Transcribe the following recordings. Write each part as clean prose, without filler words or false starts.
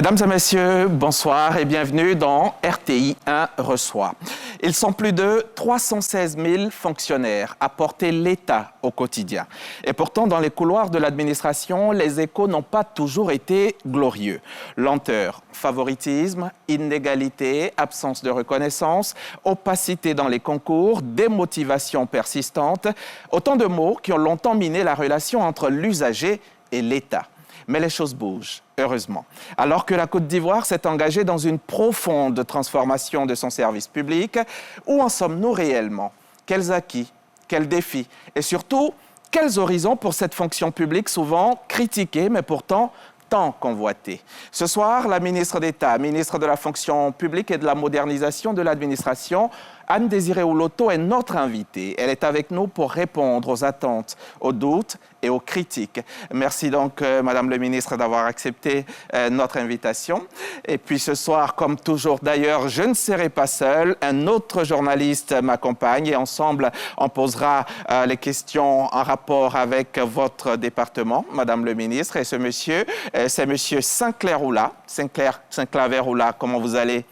Mesdames et messieurs, bonsoir et bienvenue dans RTI 1 reçoit. Ils sont plus de 316 000 fonctionnaires à porter l'État au quotidien. Et pourtant, dans les couloirs de l'administration, les échos n'ont pas toujours été glorieux. Lenteur, favoritisme, inégalité, absence de reconnaissance, opacité dans les concours, démotivation persistante, autant de mots qui ont longtemps miné la relation entre l'usager et l'État. Mais les choses bougent, heureusement. Alors que la Côte d'Ivoire s'est engagée dans une profonde transformation de son service public, où en sommes-nous réellement? Quels acquis? Quels défis? Et surtout, quels horizons pour cette fonction publique souvent critiquée, mais pourtant tant convoitée? Ce soir, la ministre d'État, ministre de la fonction publique et de la modernisation de l'administration, Anne-Désirée Oloto est notre invitée. Elle est avec nous pour répondre aux attentes, aux doutes et aux critiques. Merci donc, Madame le ministre, d'avoir accepté notre invitation. Et puis ce soir, comme toujours d'ailleurs, je ne serai pas seul. Un autre journaliste m'accompagne et ensemble, on posera les questions en rapport avec votre département, Madame le ministre. Et ce monsieur, c'est Monsieur Sinclair Oula. Sinclair Oula, comment vous allez?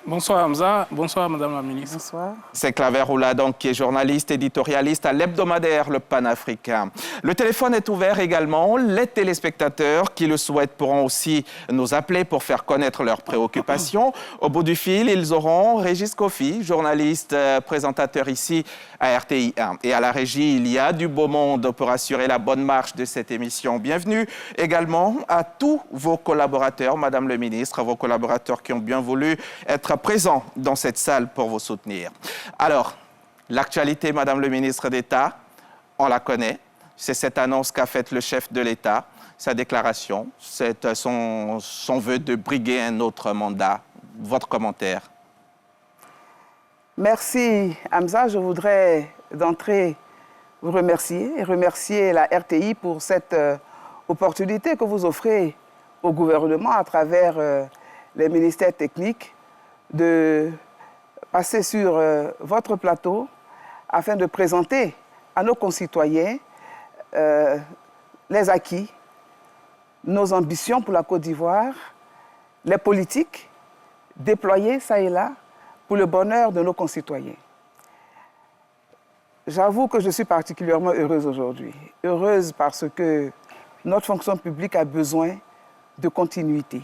Bonsoir Hamza, bonsoir Madame la Ministre. Bonsoir. C'est Sinclair Oula, donc, qui est journaliste, éditorialiste à l'hebdomadaire Le Panafricain. Le téléphone est ouvert également. Les téléspectateurs qui le souhaitent pourront aussi nous appeler pour faire connaître leurs préoccupations. Au bout du fil, ils auront Régis Kofi, journaliste, présentateur ici à RTI 1. Et à la régie, il y a du beau monde pour assurer la bonne marche de cette émission. Bienvenue également à tous vos collaborateurs, Madame le Ministre, vos collaborateurs qui ont bien voulu être présents dans cette salle pour vous soutenir. Alors, l'actualité, Madame le Ministre d'État, on la connaît. C'est cette annonce qu'a faite le chef de l'État, sa déclaration, c'est son vœu de briguer un autre mandat. Votre commentaire? Merci Hamza. Je voudrais d'entrée vous remercier et remercier la RTI pour cette opportunité que vous offrez au gouvernement à travers les ministères techniques de passer sur votre plateau afin de présenter à nos concitoyens les acquis, nos ambitions pour la Côte d'Ivoire, les politiques déployées ça et là pour le bonheur de nos concitoyens. J'avoue que je suis particulièrement heureuse aujourd'hui. Heureuse parce que notre fonction publique a besoin de continuité.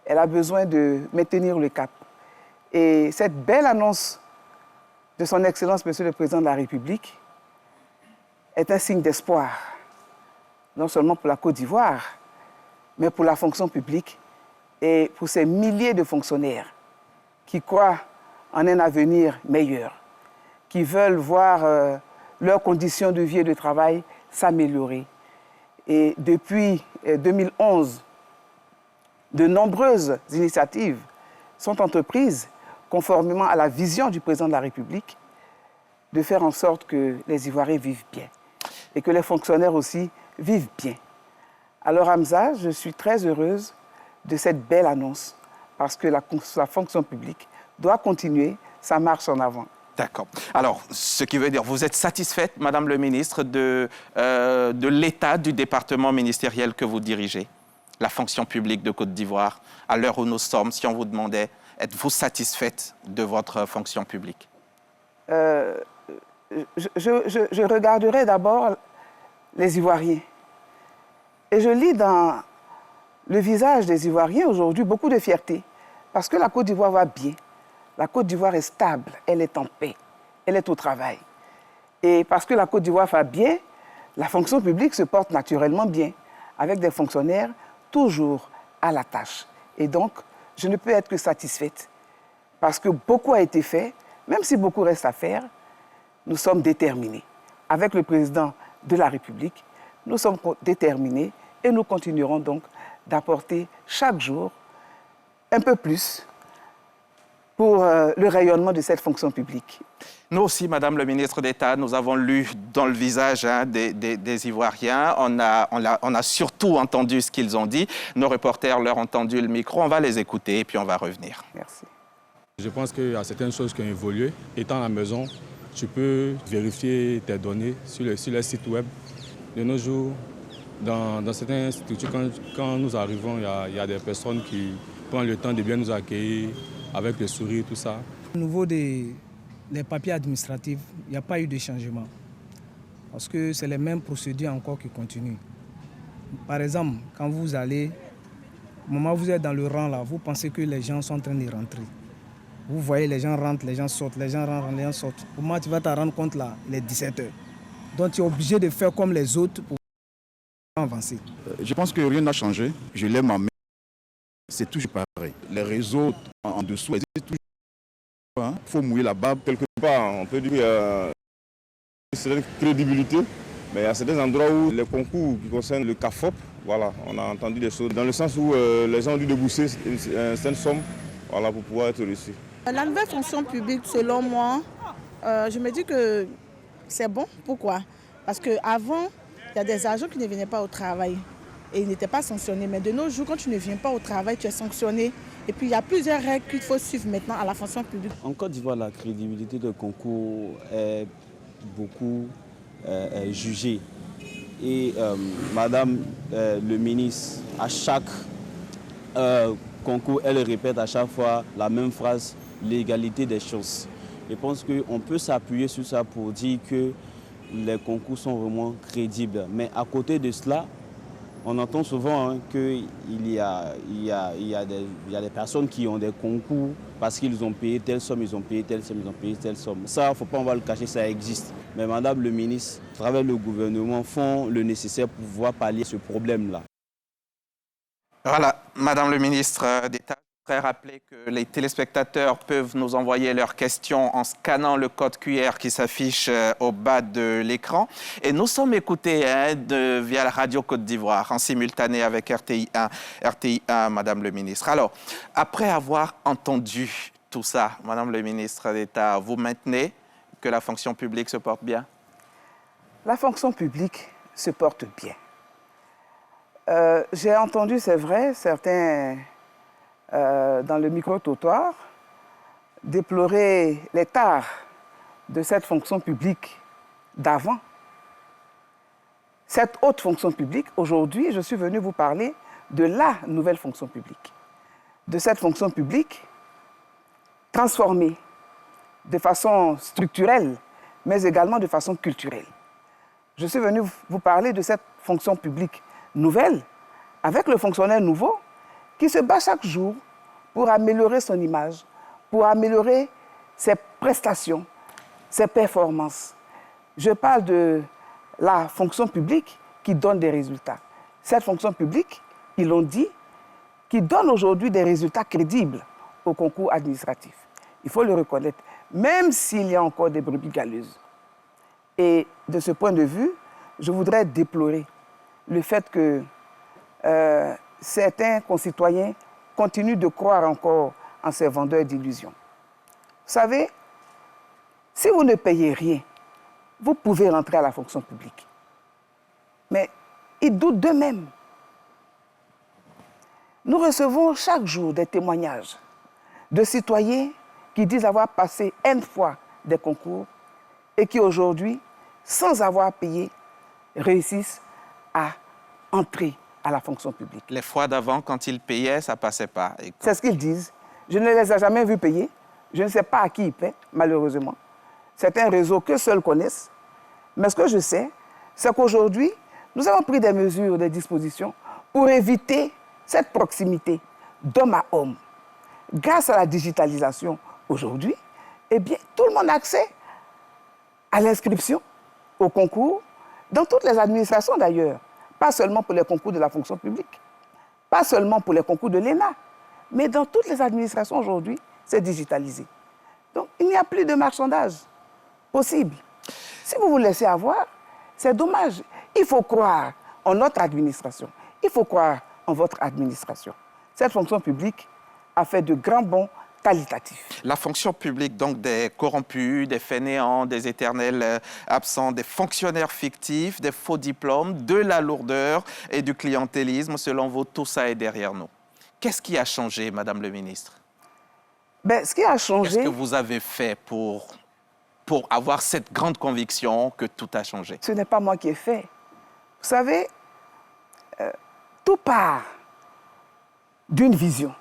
Elle a besoin de maintenir le cap. Et cette belle annonce de son Excellence, Monsieur le Président de la République, est un signe d'espoir, non seulement pour la Côte d'Ivoire, mais pour la fonction publique et pour ces milliers de fonctionnaires qui croient en un avenir meilleur, qui veulent voir leurs conditions de vie et de travail s'améliorer. Et depuis 2011, de nombreuses initiatives sont entreprises conformément à la vision du président de la République, de faire en sorte que les Ivoiriens vivent bien et que les fonctionnaires aussi vivent bien. Alors Hamza, je suis très heureuse de cette belle annonce parce que la fonction publique doit continuer sa marche en avant. D'accord. Alors, ce qui veut dire, vous êtes satisfaite, Madame le Ministre, de l'état du département ministériel que vous dirigez, la fonction publique de Côte d'Ivoire, à l'heure où nous sommes, si on vous demandait, êtes-vous satisfaite de votre fonction publique? Je regarderai d'abord les Ivoiriens. Et je lis dans le visage des Ivoiriens aujourd'hui beaucoup de fierté, parce que la Côte d'Ivoire va bien. La Côte d'Ivoire est stable, elle est en paix, elle est au travail. Et parce que la Côte d'Ivoire va bien, la fonction publique se porte naturellement bien, avec des fonctionnaires toujours à la tâche. Et donc, je ne peux être que satisfaite, parce que beaucoup a été fait, même si beaucoup reste à faire, nous sommes déterminés. Avec le président de la République, nous sommes déterminés et nous continuerons donc d'apporter chaque jour un peu plus pour le rayonnement de cette fonction publique. Nous aussi, Madame le Ministre d'État, nous avons lu dans le visage des Ivoiriens. On a surtout entendu ce qu'ils ont dit. Nos reporters leur ont tendu le micro. On va les écouter et puis on va revenir. Merci. Je pense qu'il y a certaines choses qui ont évolué. Étant à la maison, tu peux vérifier tes données sur le site web. De nos jours, Dans certaines structures, quand nous arrivons, il y a des personnes qui prennent le temps de bien nous accueillir avec le sourire, tout ça. Au niveau des papiers administratifs, il n'y a pas eu de changement. Parce que c'est les mêmes procédures encore qui continuent. Par exemple, quand vous allez, au moment où vous êtes dans le rang là, vous pensez que les gens sont en train de rentrer. Vous voyez les gens rentrent, les gens sortent, les gens rentrent, les gens sortent. Au moment où tu vas te rendre compte là, il est 17 h. Donc tu es obligé de faire comme les autres pour avancer. Je pense que rien n'a changé. Je lève ma main. C'est toujours pareil. Les réseaux en dessous, c'est toujours. Il faut mouiller la barbe. Quelque part, on peut dire qu'il y a une certaine crédibilité, mais il y a certains endroits où les concours qui concernent le CAFOP, voilà, on a entendu des choses dans le sens où les gens ont dû débourser une certaine somme, voilà, pour pouvoir être reçus. La nouvelle fonction publique, selon moi, je me dis que c'est bon. Pourquoi? Parce qu'avant, il y a des agents qui ne venaient pas au travail et ils n'étaient pas sanctionnés. Mais de nos jours, quand tu ne viens pas au travail, tu es sanctionné. Et puis, il y a plusieurs règles qu'il faut suivre maintenant à la fonction publique. En Côte d'Ivoire, la crédibilité de concours est beaucoup jugée. Et Madame le ministre, à chaque concours, elle répète à chaque fois la même phrase, l'égalité des chances. Je pense qu'on peut s'appuyer sur ça pour dire que les concours sont vraiment crédibles. Mais à côté de cela, on entend souvent qu'il y a des personnes qui ont des concours parce qu'ils ont payé telle somme, ils ont payé telle somme, ils ont payé telle somme. Ça, il ne faut pas, on va le cacher, ça existe. Mais Madame le ministre, à travers le gouvernement, font le nécessaire pour pouvoir pallier ce problème-là. Voilà, Madame le ministre d'État. Je voudrais rappeler que les téléspectateurs peuvent nous envoyer leurs questions en scannant le code QR qui s'affiche au bas de l'écran. Et nous sommes écoutés via la radio Côte d'Ivoire en simultané avec RTI 1. RTI 1, Madame le ministre. Alors, après avoir entendu tout ça, Madame le ministre d'État, vous maintenez que la fonction publique se porte bien? La fonction publique se porte bien. J'ai entendu, c'est vrai, certains... dans le micro-trottoir, déplorer les tares de cette fonction publique d'avant. Cette haute fonction publique, aujourd'hui, je suis venu vous parler de la nouvelle fonction publique. De cette fonction publique transformée de façon structurelle, mais également de façon culturelle. Je suis venu vous parler de cette fonction publique nouvelle, avec le fonctionnaire nouveau, qui se bat chaque jour pour améliorer son image, pour améliorer ses prestations, ses performances. Je parle de la fonction publique qui donne des résultats. Cette fonction publique, ils l'ont dit, qui donne aujourd'hui des résultats crédibles au concours administratif. Il faut le reconnaître, même s'il y a encore des brebis galeuses. Et de ce point de vue, je voudrais déplorer le fait que certains concitoyens continuent de croire encore en ces vendeurs d'illusions. Vous savez, si vous ne payez rien, vous pouvez rentrer à la fonction publique. Mais ils doutent d'eux-mêmes. Nous recevons chaque jour des témoignages de citoyens qui disent avoir passé N fois des concours et qui aujourd'hui, sans avoir payé, réussissent à entrer à la fonction publique. Les fois d'avant, quand ils payaient, ça ne passait pas. C'est ce qu'ils disent. Je ne les ai jamais vus payer. Je ne sais pas à qui ils paient, malheureusement. C'est un réseau que seuls connaissent. Mais ce que je sais, c'est qu'aujourd'hui, nous avons pris des mesures, des dispositions pour éviter cette proximité d'homme à homme. Grâce à la digitalisation aujourd'hui, eh bien, tout le monde a accès à l'inscription, au concours, dans toutes les administrations d'ailleurs. Pas seulement pour les concours de la fonction publique, pas seulement pour les concours de l'ENA, mais dans toutes les administrations aujourd'hui, c'est digitalisé. Donc, il n'y a plus de marchandage possible. Si vous vous laissez avoir, c'est dommage. Il faut croire en notre administration. Il faut croire en votre administration. Cette fonction publique a fait de grands bons qualitatifs. La fonction publique, donc des corrompus, des fainéants, des éternels absents, des fonctionnaires fictifs, des faux diplômes, de la lourdeur et du clientélisme, selon vous, tout ça est derrière nous. Qu'est-ce qui a changé, Madame le ministre? Ce qui a changé... Qu'est-ce que vous avez fait pour avoir cette grande conviction que tout a changé? Ce n'est pas moi qui ai fait. Vous savez, tout part d'une vision.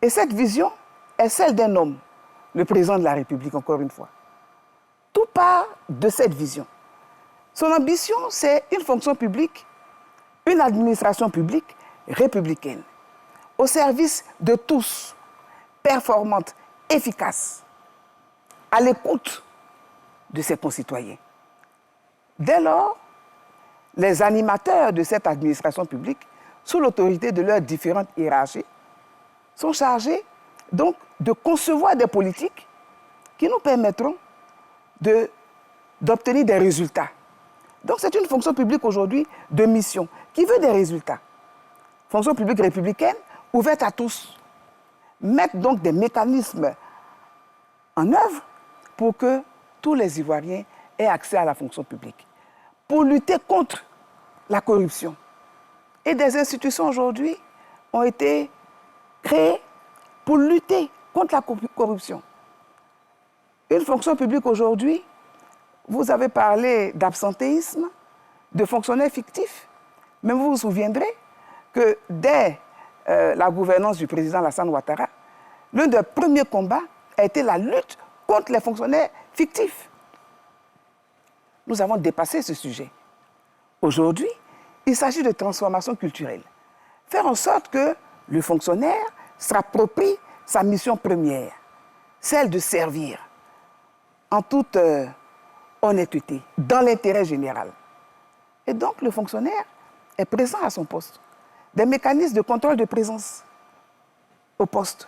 Et cette vision est celle d'un homme, le président de la République, encore une fois. Tout part de cette vision. Son ambition, c'est une fonction publique, une administration publique républicaine, au service de tous, performante, efficace, à l'écoute de ses concitoyens. Dès lors, les animateurs de cette administration publique, sous l'autorité de leurs différentes hiérarchies, sont chargés donc de concevoir des politiques qui nous permettront d'obtenir des résultats. Donc c'est une fonction publique aujourd'hui de mission qui veut des résultats. Fonction publique républicaine ouverte à tous. Mettre donc des mécanismes en œuvre pour que tous les Ivoiriens aient accès à la fonction publique. Pour lutter contre la corruption. Et des institutions aujourd'hui ont été créées pour lutter contre la corruption. Une fonction publique aujourd'hui, vous avez parlé d'absentéisme, de fonctionnaires fictifs, mais vous vous souviendrez que dès la gouvernance du président Alassane Ouattara, l'un des premiers combats a été la lutte contre les fonctionnaires fictifs. Nous avons dépassé ce sujet. Aujourd'hui, il s'agit de transformation culturelle. Faire en sorte que le fonctionnaire s'approprie sa mission première, celle de servir en toute honnêteté, dans l'intérêt général. Et donc, le fonctionnaire est présent à son poste. Des mécanismes de contrôle de présence au poste.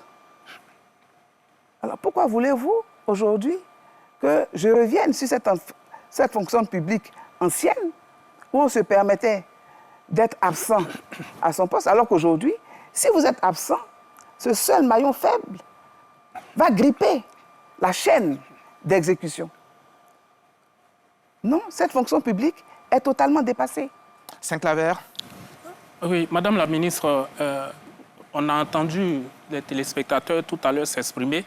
Alors, pourquoi voulez-vous aujourd'hui que je revienne sur cette fonction publique ancienne où on se permettait d'être absent à son poste, alors qu'aujourd'hui, si vous êtes absent, ce seul maillon faible va gripper la chaîne d'exécution. Non, cette fonction publique est totalement dépassée. Saint-Claver. Oui, Madame la ministre, on a entendu les téléspectateurs tout à l'heure s'exprimer.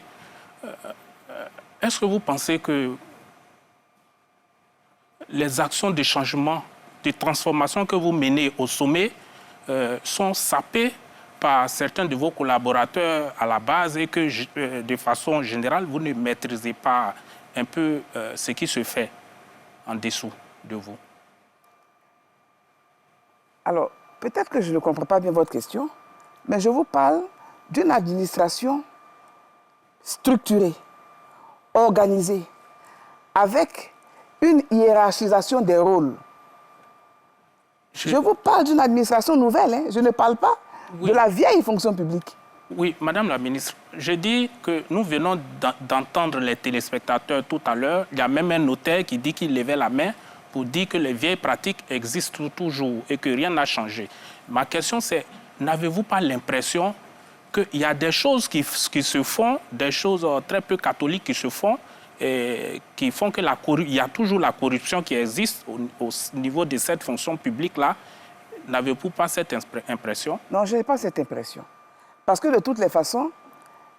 Est-ce que vous pensez que les actions de changement, de transformation que vous menez au sommet sont sapées par certains de vos collaborateurs à la base et que, de façon générale, vous ne maîtrisez pas un peu ce qui se fait en dessous de vous? Alors, peut-être que je ne comprends pas bien votre question, mais je vous parle d'une administration structurée, organisée, avec une hiérarchisation des rôles. Je vous parle d'une administration nouvelle, hein. Je ne parle pas de la vieille fonction publique. Oui, Madame la ministre, je dis que nous venons d'entendre les téléspectateurs tout à l'heure. Il y a même un notaire qui dit qu'il levait la main pour dire que les vieilles pratiques existent toujours et que rien n'a changé. Ma question c'est, n'avez-vous pas l'impression qu'il y a des choses qui se font, des choses très peu catholiques qui se font, et qui font que il y a toujours la corruption qui existe au niveau de cette fonction publique-là? N'avez-vous pas cette impression? Non, je n'ai pas cette impression. Parce que de toutes les façons,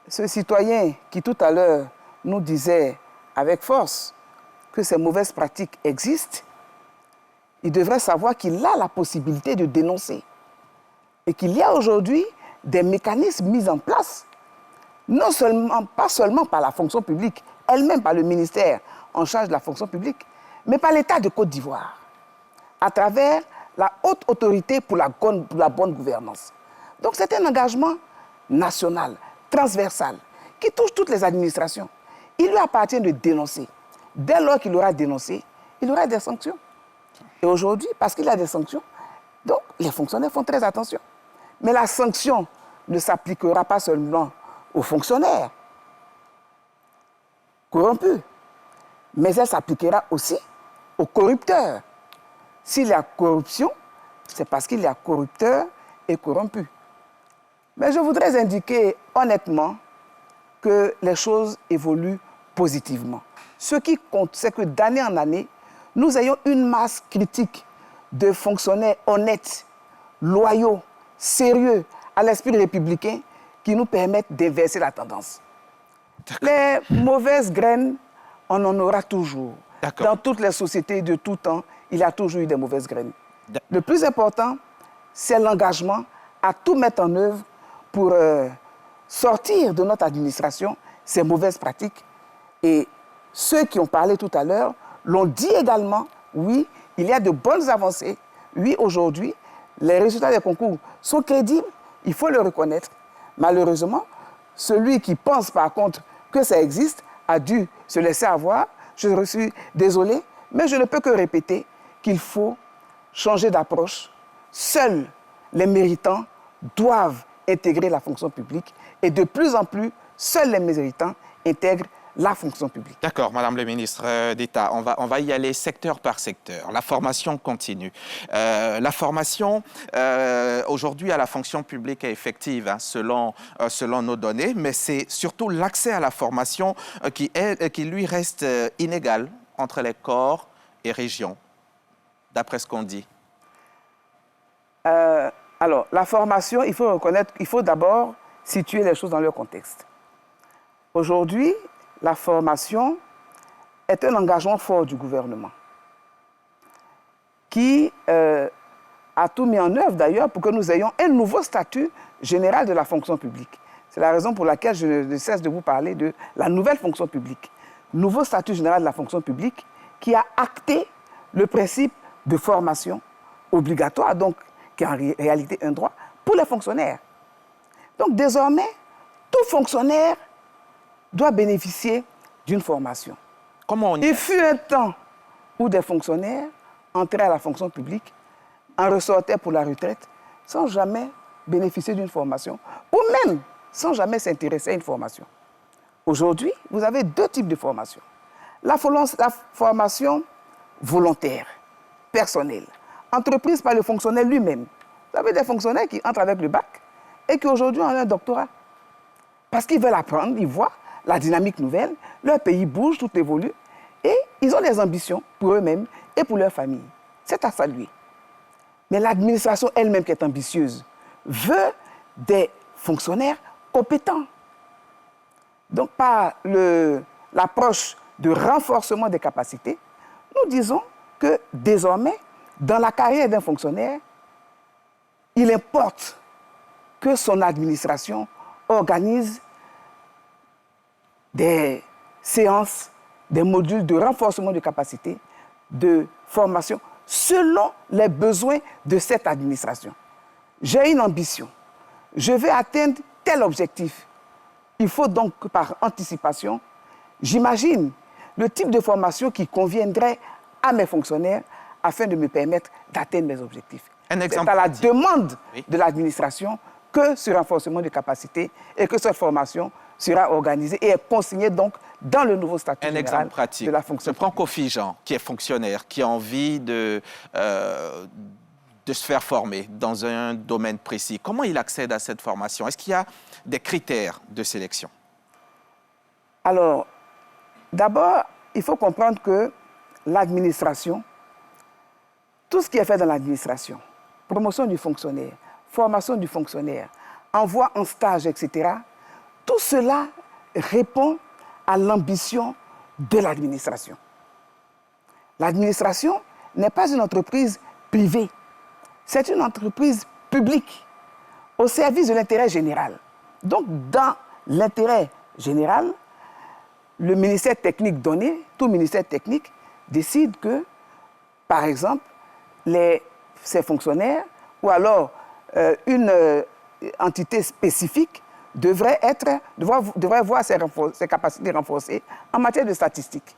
ce citoyen qui tout à l'heure nous disait avec force que ces mauvaises pratiques existent, il devrait savoir qu'il a la possibilité de dénoncer. Et qu'il y a aujourd'hui des mécanismes mis en place, pas seulement par la fonction publique, elle-même par le ministère en charge de la fonction publique, mais par l'État de Côte d'Ivoire, à travers la haute autorité pour la bonne gouvernance. Donc c'est un engagement national, transversal, qui touche toutes les administrations. Il lui appartient de dénoncer. Dès lors qu'il aura dénoncé, il aura des sanctions. Et aujourd'hui, parce qu'il y a des sanctions, donc les fonctionnaires font très attention. Mais la sanction ne s'appliquera pas seulement aux fonctionnaires corrompus, mais elle s'appliquera aussi aux corrupteurs. S'il y a corruption, c'est parce qu'il y a corrupteurs et corrompus. Mais je voudrais indiquer honnêtement que les choses évoluent positivement. Ce qui compte, c'est que d'année en année, nous ayons une masse critique de fonctionnaires honnêtes, loyaux, sérieux, à l'esprit républicain, qui nous permettent d'inverser la tendance. Les mauvaises graines, on en aura toujours. Dans toutes les sociétés de tout temps, il y a toujours eu des mauvaises graines. Le plus important, c'est l'engagement à tout mettre en œuvre pour sortir de notre administration ces mauvaises pratiques. Et ceux qui ont parlé tout à l'heure l'ont dit également, oui, il y a de bonnes avancées. Oui, aujourd'hui, les résultats des concours sont crédibles, il faut le reconnaître. Malheureusement, celui qui pense par contre que ça existe a dû se laisser avoir. Je suis désolé, mais je ne peux que répéter qu'il faut changer d'approche. Seuls les méritants doivent intégrer la fonction publique et de plus en plus, seuls les méritants intègrent la fonction publique. D'accord, Madame le ministre d'État, on va y aller secteur par secteur. La formation continue. La formation, aujourd'hui, à la fonction publique est effective, hein, selon nos données, mais c'est surtout l'accès à la formation qui lui reste inégal entre les corps et régions, d'après ce qu'on dit. Alors, la formation, il faut reconnaître, il faut d'abord situer les choses dans leur contexte. Aujourd'hui, la formation est un engagement fort du gouvernement qui a tout mis en œuvre d'ailleurs pour que nous ayons un nouveau statut général de la fonction publique. C'est la raison pour laquelle je ne cesse de vous parler de la nouvelle fonction publique. Nouveau statut général de la fonction publique qui a acté le principe de formation obligatoire, donc qui est en réalité un droit pour les fonctionnaires. Donc désormais, tout fonctionnaire doit bénéficier d'une formation. Il fut un temps où des fonctionnaires entraient à la fonction publique, en ressortaient pour la retraite, sans jamais bénéficier d'une formation, ou même sans jamais s'intéresser à une formation. Aujourd'hui, vous avez deux types de formation. La formation volontaire, personnelle, entreprise par le fonctionnaire lui-même. Vous avez des fonctionnaires qui entrent avec le bac et qui aujourd'hui ont un doctorat. Parce qu'ils veulent apprendre, ils voient la dynamique nouvelle, leur pays bouge, tout évolue, et ils ont des ambitions pour eux-mêmes et pour leur famille. C'est à saluer. Mais l'administration elle-même qui est ambitieuse veut des fonctionnaires compétents. Donc par l'approche de renforcement des capacités, nous disons que désormais, dans la carrière d'un fonctionnaire, il importe que son administration organise des séances, des modules de renforcement de capacité, de formation, selon les besoins de cette administration. J'ai une ambition, je vais atteindre tel objectif. Il faut donc que par anticipation, j'imagine le type de formation qui conviendrait à mes fonctionnaires afin de me permettre d'atteindre mes objectifs. C'est à la demande de l'administration que ce renforcement de capacité et que cette formation sera organisée et est consignée donc dans le nouveau statut général exemple pratique. De la fonction publique. Je prends Kofi Jean, qui est fonctionnaire, qui a envie de se faire former dans un domaine précis. Comment il accède à cette formation? Est-ce qu'il y a des critères de sélection? Alors, d'abord, il faut comprendre que l'administration, tout ce qui est fait dans l'administration, promotion du fonctionnaire, formation du fonctionnaire, envoi en stage, etc., tout cela répond à l'ambition de l'administration. L'administration n'est pas une entreprise privée, c'est une entreprise publique au service de l'intérêt général. Donc, dans l'intérêt général, le ministère technique donné, tout ministère technique, décide que, par exemple, ces fonctionnaires ou alors une entité spécifique devrait voir ses capacités renforcées en matière de statistiques,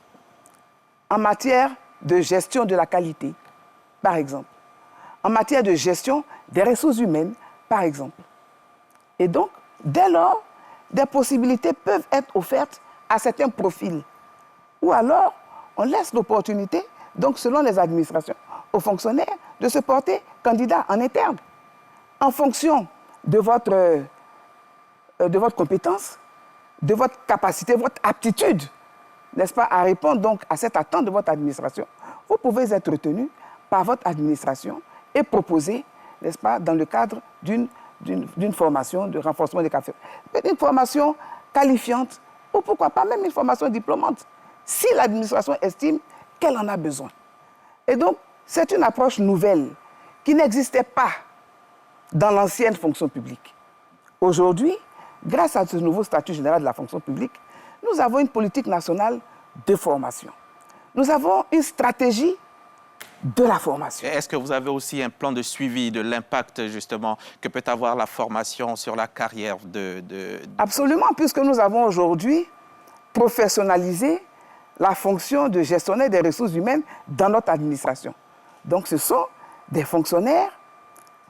en matière de gestion de la qualité, par exemple, en matière de gestion des ressources humaines, par exemple. Et donc, dès lors, des possibilités peuvent être offertes à certains profils. Ou alors, on laisse l'opportunité, donc selon les administrations, aux fonctionnaires de se porter candidat en interne, en fonction de votre compétence, de votre capacité, votre aptitude, n'est-ce pas, à répondre donc à cette attente de votre administration. Vous pouvez être retenu par votre administration et proposer, n'est-ce pas, dans le cadre d'une formation de renforcement des capacités, une formation qualifiante, ou pourquoi pas même une formation diplômante, si l'administration estime qu'elle en a besoin. Et donc, c'est une approche nouvelle qui n'existait pas dans l'ancienne fonction publique. Aujourd'hui, grâce à ce nouveau statut général de la fonction publique, nous avons une politique nationale de formation. Nous avons une stratégie de la formation. Est-ce que vous avez aussi un plan de suivi de l'impact, justement, que peut avoir la formation sur la carrière Absolument, puisque nous avons aujourd'hui professionnalisé la fonction de gestionnaire des ressources humaines dans notre administration. Donc, ce sont des fonctionnaires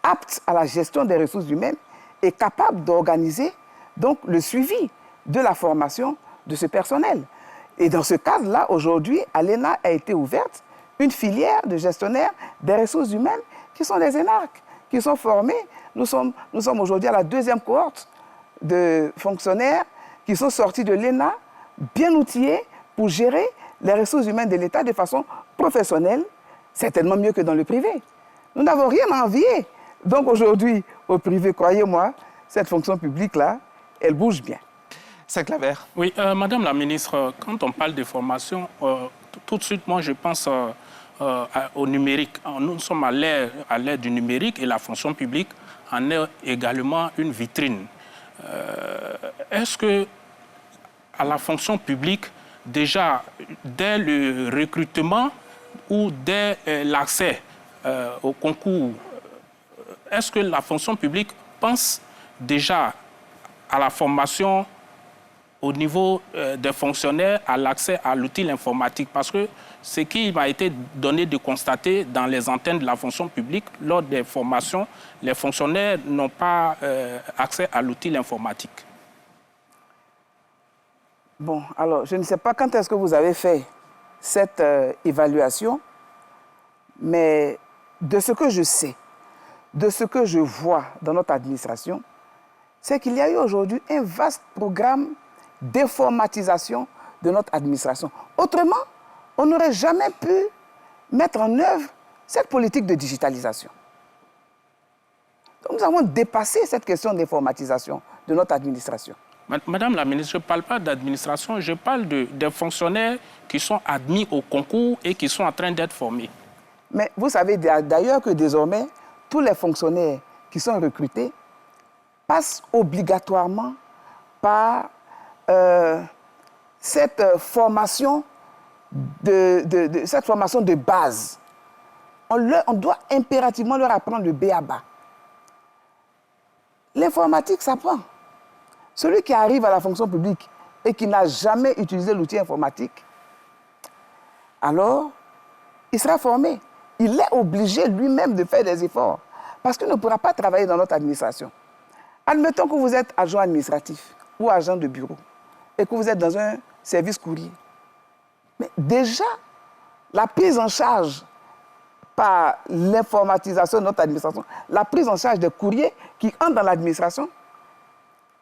aptes à la gestion des ressources humaines et capables d'organiser donc le suivi de la formation de ce personnel. Et dans ce cadre-là, aujourd'hui, à l'ENA a été ouverte une filière de gestionnaires des ressources humaines qui sont des énarques, qui sont formés. Nous sommes aujourd'hui à la 2e cohorte de fonctionnaires qui sont sortis de l'ENA, bien outillés pour gérer les ressources humaines de l'État de façon professionnelle, certainement mieux que dans le privé. Nous n'avons rien à envier. Donc aujourd'hui, au privé, croyez-moi, cette fonction publique-là, elle bouge bien. Saint-Claver. Oui, Madame la ministre, quand on parle de formation, tout de suite, moi, je pense au numérique. Nous sommes à l'ère du numérique et la fonction publique en est également une vitrine. Est-ce que à la fonction publique, déjà, dès le recrutement ou dès l'accès au concours, est-ce que la fonction publique pense déjà à la formation au niveau des fonctionnaires, à l'accès à l'outil informatique? Parce que ce qui m'a été donné de constater dans les antennes de la fonction publique, lors des formations, les fonctionnaires n'ont pas accès à l'outil informatique. Bon, alors, je ne sais pas quand est-ce que vous avez fait cette évaluation, mais de ce que je sais, de ce que je vois dans notre administration, c'est qu'il y a eu aujourd'hui un vaste programme d'informatisation de notre administration. Autrement, on n'aurait jamais pu mettre en œuvre cette politique de digitalisation. Donc, nous avons dépassé cette question d'informatisation de notre administration. Madame la ministre, je ne parle pas d'administration, je parle des fonctionnaires qui sont admis au concours et qui sont en train d'être formés. Mais vous savez d'ailleurs que désormais, tous les fonctionnaires qui sont recrutés passent obligatoirement par cette formation de base. On doit impérativement leur apprendre le b.a.-ba. L'informatique s'apprend. Celui qui arrive à la fonction publique et qui n'a jamais utilisé l'outil informatique, alors il sera formé. Il est obligé lui-même de faire des efforts parce qu'il ne pourra pas travailler dans notre administration. Admettons que vous êtes agent administratif ou agent de bureau et que vous êtes dans un service courrier. Mais déjà, la prise en charge par l'informatisation de notre administration, la prise en charge des courriers qui entrent dans l'administration,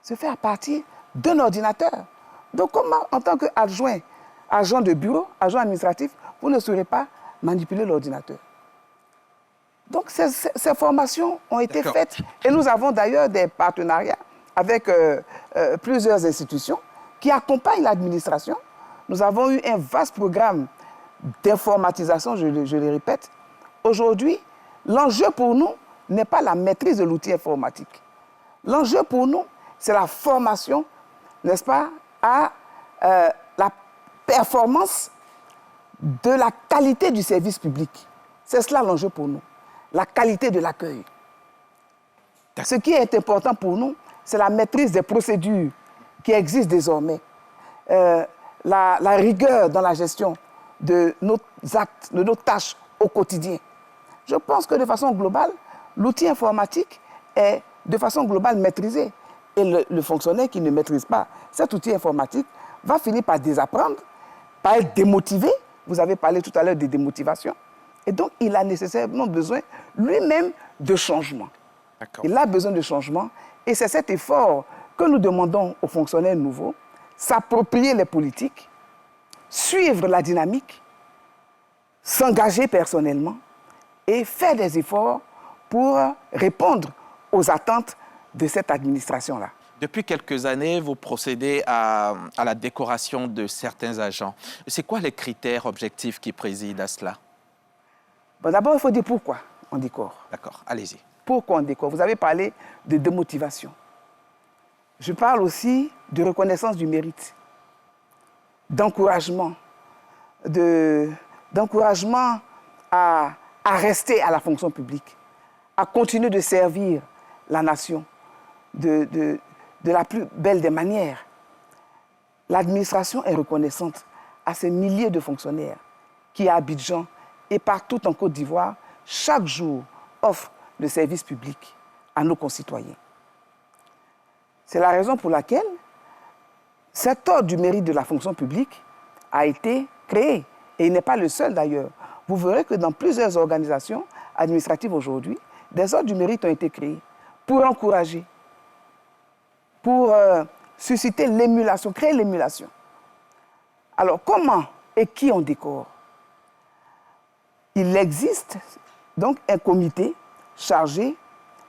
se fait à partir d'un ordinateur. Donc comment, en tant qu'adjoint, agent de bureau, agent administratif, vous ne saurez pas manipuler l'ordinateur? Donc ces formations ont été faites et nous avons d'ailleurs des partenariats avec plusieurs institutions qui accompagnent l'administration. Nous avons eu un vaste programme d'informatisation, je le répète. Aujourd'hui, l'enjeu pour nous n'est pas la maîtrise de l'outil informatique. L'enjeu pour nous, c'est la formation, n'est-ce pas, à la performance de la qualité du service public. C'est cela l'enjeu pour nous, la qualité de l'accueil. Ce qui est important pour nous, c'est la maîtrise des procédures qui existent désormais, la rigueur dans la gestion de nos actes, de nos tâches au quotidien. Je pense que de façon globale, l'outil informatique est de façon globale maîtrisé. Et le fonctionnaire qui ne maîtrise pas cet outil informatique va finir par désapprendre, par être démotivé. Vous avez parlé tout à l'heure de démotivation. Et donc, il a nécessairement besoin lui-même de changement. Il a besoin de changement. Et c'est cet effort que nous demandons aux fonctionnaires nouveaux, s'approprier les politiques, suivre la dynamique, s'engager personnellement et faire des efforts pour répondre aux attentes de cette administration-là. Depuis quelques années, vous procédez à la décoration de certains agents. C'est quoi les critères objectifs qui président à cela? Bon, d'abord, il faut dire pourquoi on décore. D'accord, allez-y. Pourquoi on décore? Vous avez parlé de démotivation. Je parle aussi de reconnaissance du mérite, d'encouragement, d'encouragement à rester à la fonction publique, à continuer de servir la nation de la plus belle des manières. L'administration est reconnaissante à ces milliers de fonctionnaires qui, à Abidjan et partout en Côte d'Ivoire, chaque jour offrent le service public à nos concitoyens. C'est la raison pour laquelle cet ordre du mérite de la fonction publique a été créé. Et il n'est pas le seul d'ailleurs. Vous verrez que dans plusieurs organisations administratives aujourd'hui, des ordres du mérite ont été créés pour encourager, pour susciter l'émulation, créer l'émulation. Alors comment et qui on décore? Il existe donc un comité chargé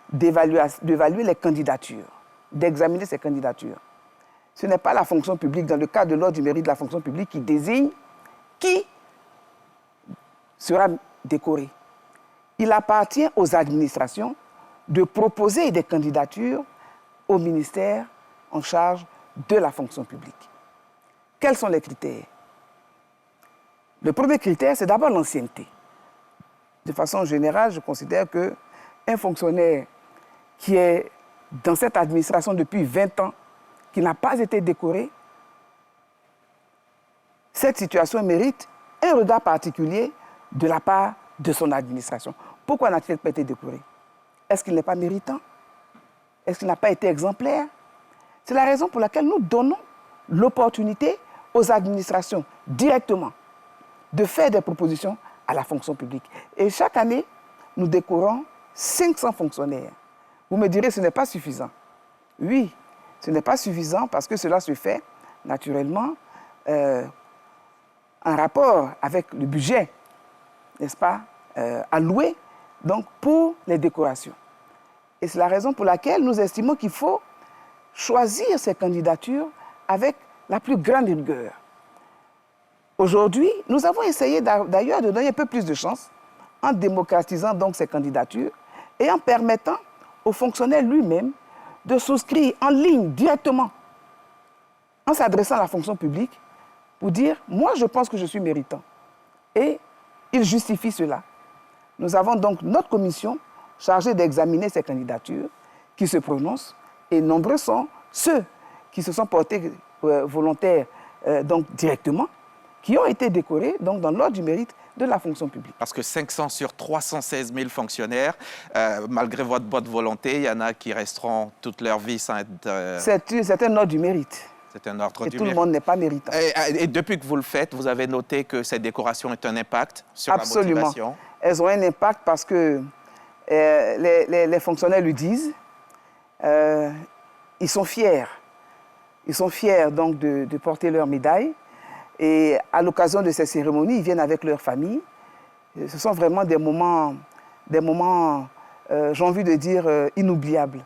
d'évaluer les candidatures, d'examiner ces candidatures. Ce n'est pas la fonction publique, dans le cadre de l'ordre du mérite de la fonction publique, qui désigne qui sera décoré. Il appartient aux administrations de proposer des candidatures au ministère en charge de la fonction publique. Quels sont les critères? Le premier critère, c'est d'abord l'ancienneté. De façon générale, je considère qu'un fonctionnaire qui est dans cette administration depuis 20 ans, qui n'a pas été décoré, cette situation mérite un regard particulier de la part de son administration. Pourquoi n'a-t-il pas été décoré? Est-ce qu'il n'est pas méritant? Est-ce qu'il n'a pas été exemplaire? C'est la raison pour laquelle nous donnons l'opportunité aux administrations directement de faire des propositions à la fonction publique. Et chaque année, nous décorons 500 fonctionnaires. Vous me direz, ce n'est pas suffisant. Oui, ce n'est pas suffisant parce que cela se fait naturellement en rapport avec le budget, n'est-ce pas, alloué donc, pour les décorations. Et c'est la raison pour laquelle nous estimons qu'il faut choisir ces candidatures avec la plus grande rigueur. Aujourd'hui, nous avons essayé d'ailleurs de donner un peu plus de chance en démocratisant donc ces candidatures et en permettant au fonctionnaire lui-même de souscrire en ligne directement en s'adressant à la fonction publique pour dire « moi, je pense que je suis méritant ». Et il justifie cela. Nous avons donc notre commission chargée d'examiner ces candidatures qui se prononcent et nombreux sont ceux qui se sont portés volontaires donc directement, qui ont été décorés donc, dans l'ordre du mérite de la fonction publique. Parce que 500 sur 316 000 fonctionnaires, malgré votre bonne volonté, il y en a qui resteront toute leur vie sans être... C'est un ordre du mérite. C'est un ordre du mérite. Et tout le monde n'est pas méritant. Et depuis que vous le faites, vous avez noté que cette décoration a un impact sur Absolument. la motivation? Elles ont un impact parce que les fonctionnaires lui disent, ils sont fiers. Ils sont fiers donc de porter leur médaille. Et à l'occasion de ces cérémonies, ils viennent avec leur famille. Ce sont vraiment des moments j'ai envie de dire, inoubliables,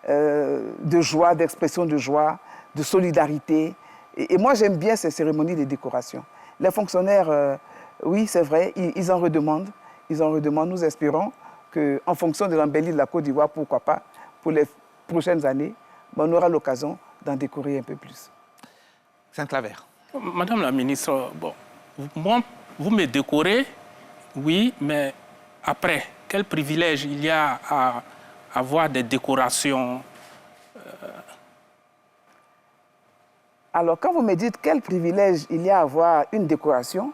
de joie, d'expression de joie, de solidarité. Et moi, j'aime bien ces cérémonies de décoration. Les fonctionnaires, oui, c'est vrai, ils en redemandent. Ils en redemandent. Nous espérons qu'en fonction de l'embellie de la Côte d'Ivoire, pourquoi pas, pour les prochaines années, on aura l'occasion d'en décorer un peu plus. Saint-Claver. Madame la ministre, bon, moi, vous me décorez, oui, mais après, quel privilège il y a à avoir des décorations Alors, quand vous me dites quel privilège il y a à avoir une décoration,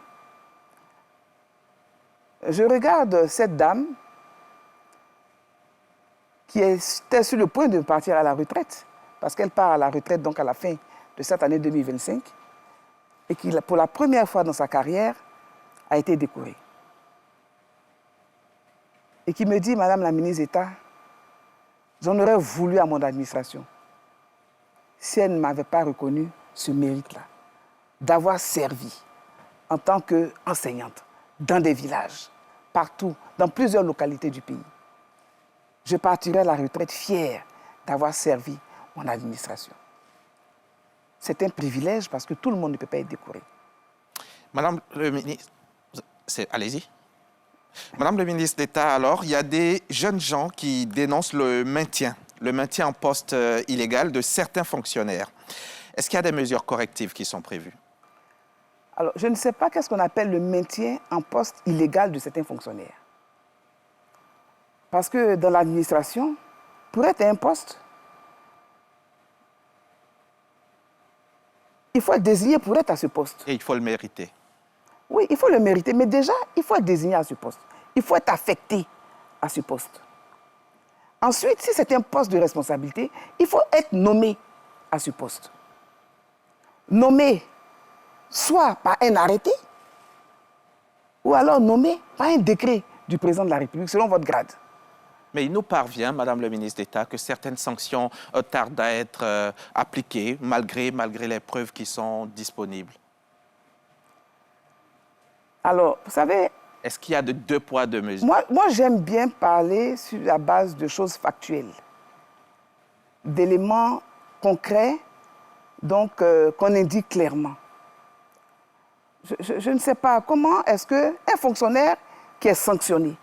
je regarde cette dame qui était sur le point de partir à la retraite, parce qu'elle part à la retraite donc à la fin de cette année 2025, et qui, pour la première fois dans sa carrière, a été décorée. Et qui me dit, Madame la ministre d'État, j'en aurais voulu à mon administration si elle ne m'avait pas reconnu ce mérite-là, d'avoir servi en tant qu'enseignante dans des villages, partout, dans plusieurs localités du pays. Je partirai à la retraite fière d'avoir servi mon administration. C'est un privilège parce que tout le monde ne peut pas être décoré. Madame le ministre, allez-y. Madame le ministre d'État, alors, il y a des jeunes gens qui dénoncent le maintien en poste illégal de certains fonctionnaires. Est-ce qu'il y a des mesures correctives qui sont prévues? Alors, je ne sais pas qu'est-ce qu'on appelle le maintien en poste illégal de certains fonctionnaires. Parce que dans l'administration, pour être à un poste, il faut être désigné pour être à ce poste. Et il faut le mériter. Oui, il faut le mériter, mais déjà, il faut être désigné à ce poste. Il faut être affecté à ce poste. Ensuite, si c'est un poste de responsabilité, il faut être nommé à ce poste. Nommé soit par un arrêté, ou alors nommé par un décret du président de la République, selon votre grade. Mais il nous parvient, Madame le ministre d'État, que certaines sanctions tardent à être appliquées, malgré les preuves qui sont disponibles. Alors, vous savez... Est-ce qu'il y a de deux poids, deux mesures? Moi j'aime bien parler sur la base de choses factuelles, d'éléments concrets, donc qu'on indique clairement. Je ne sais pas comment est-ce qu'un fonctionnaire qui est sanctionné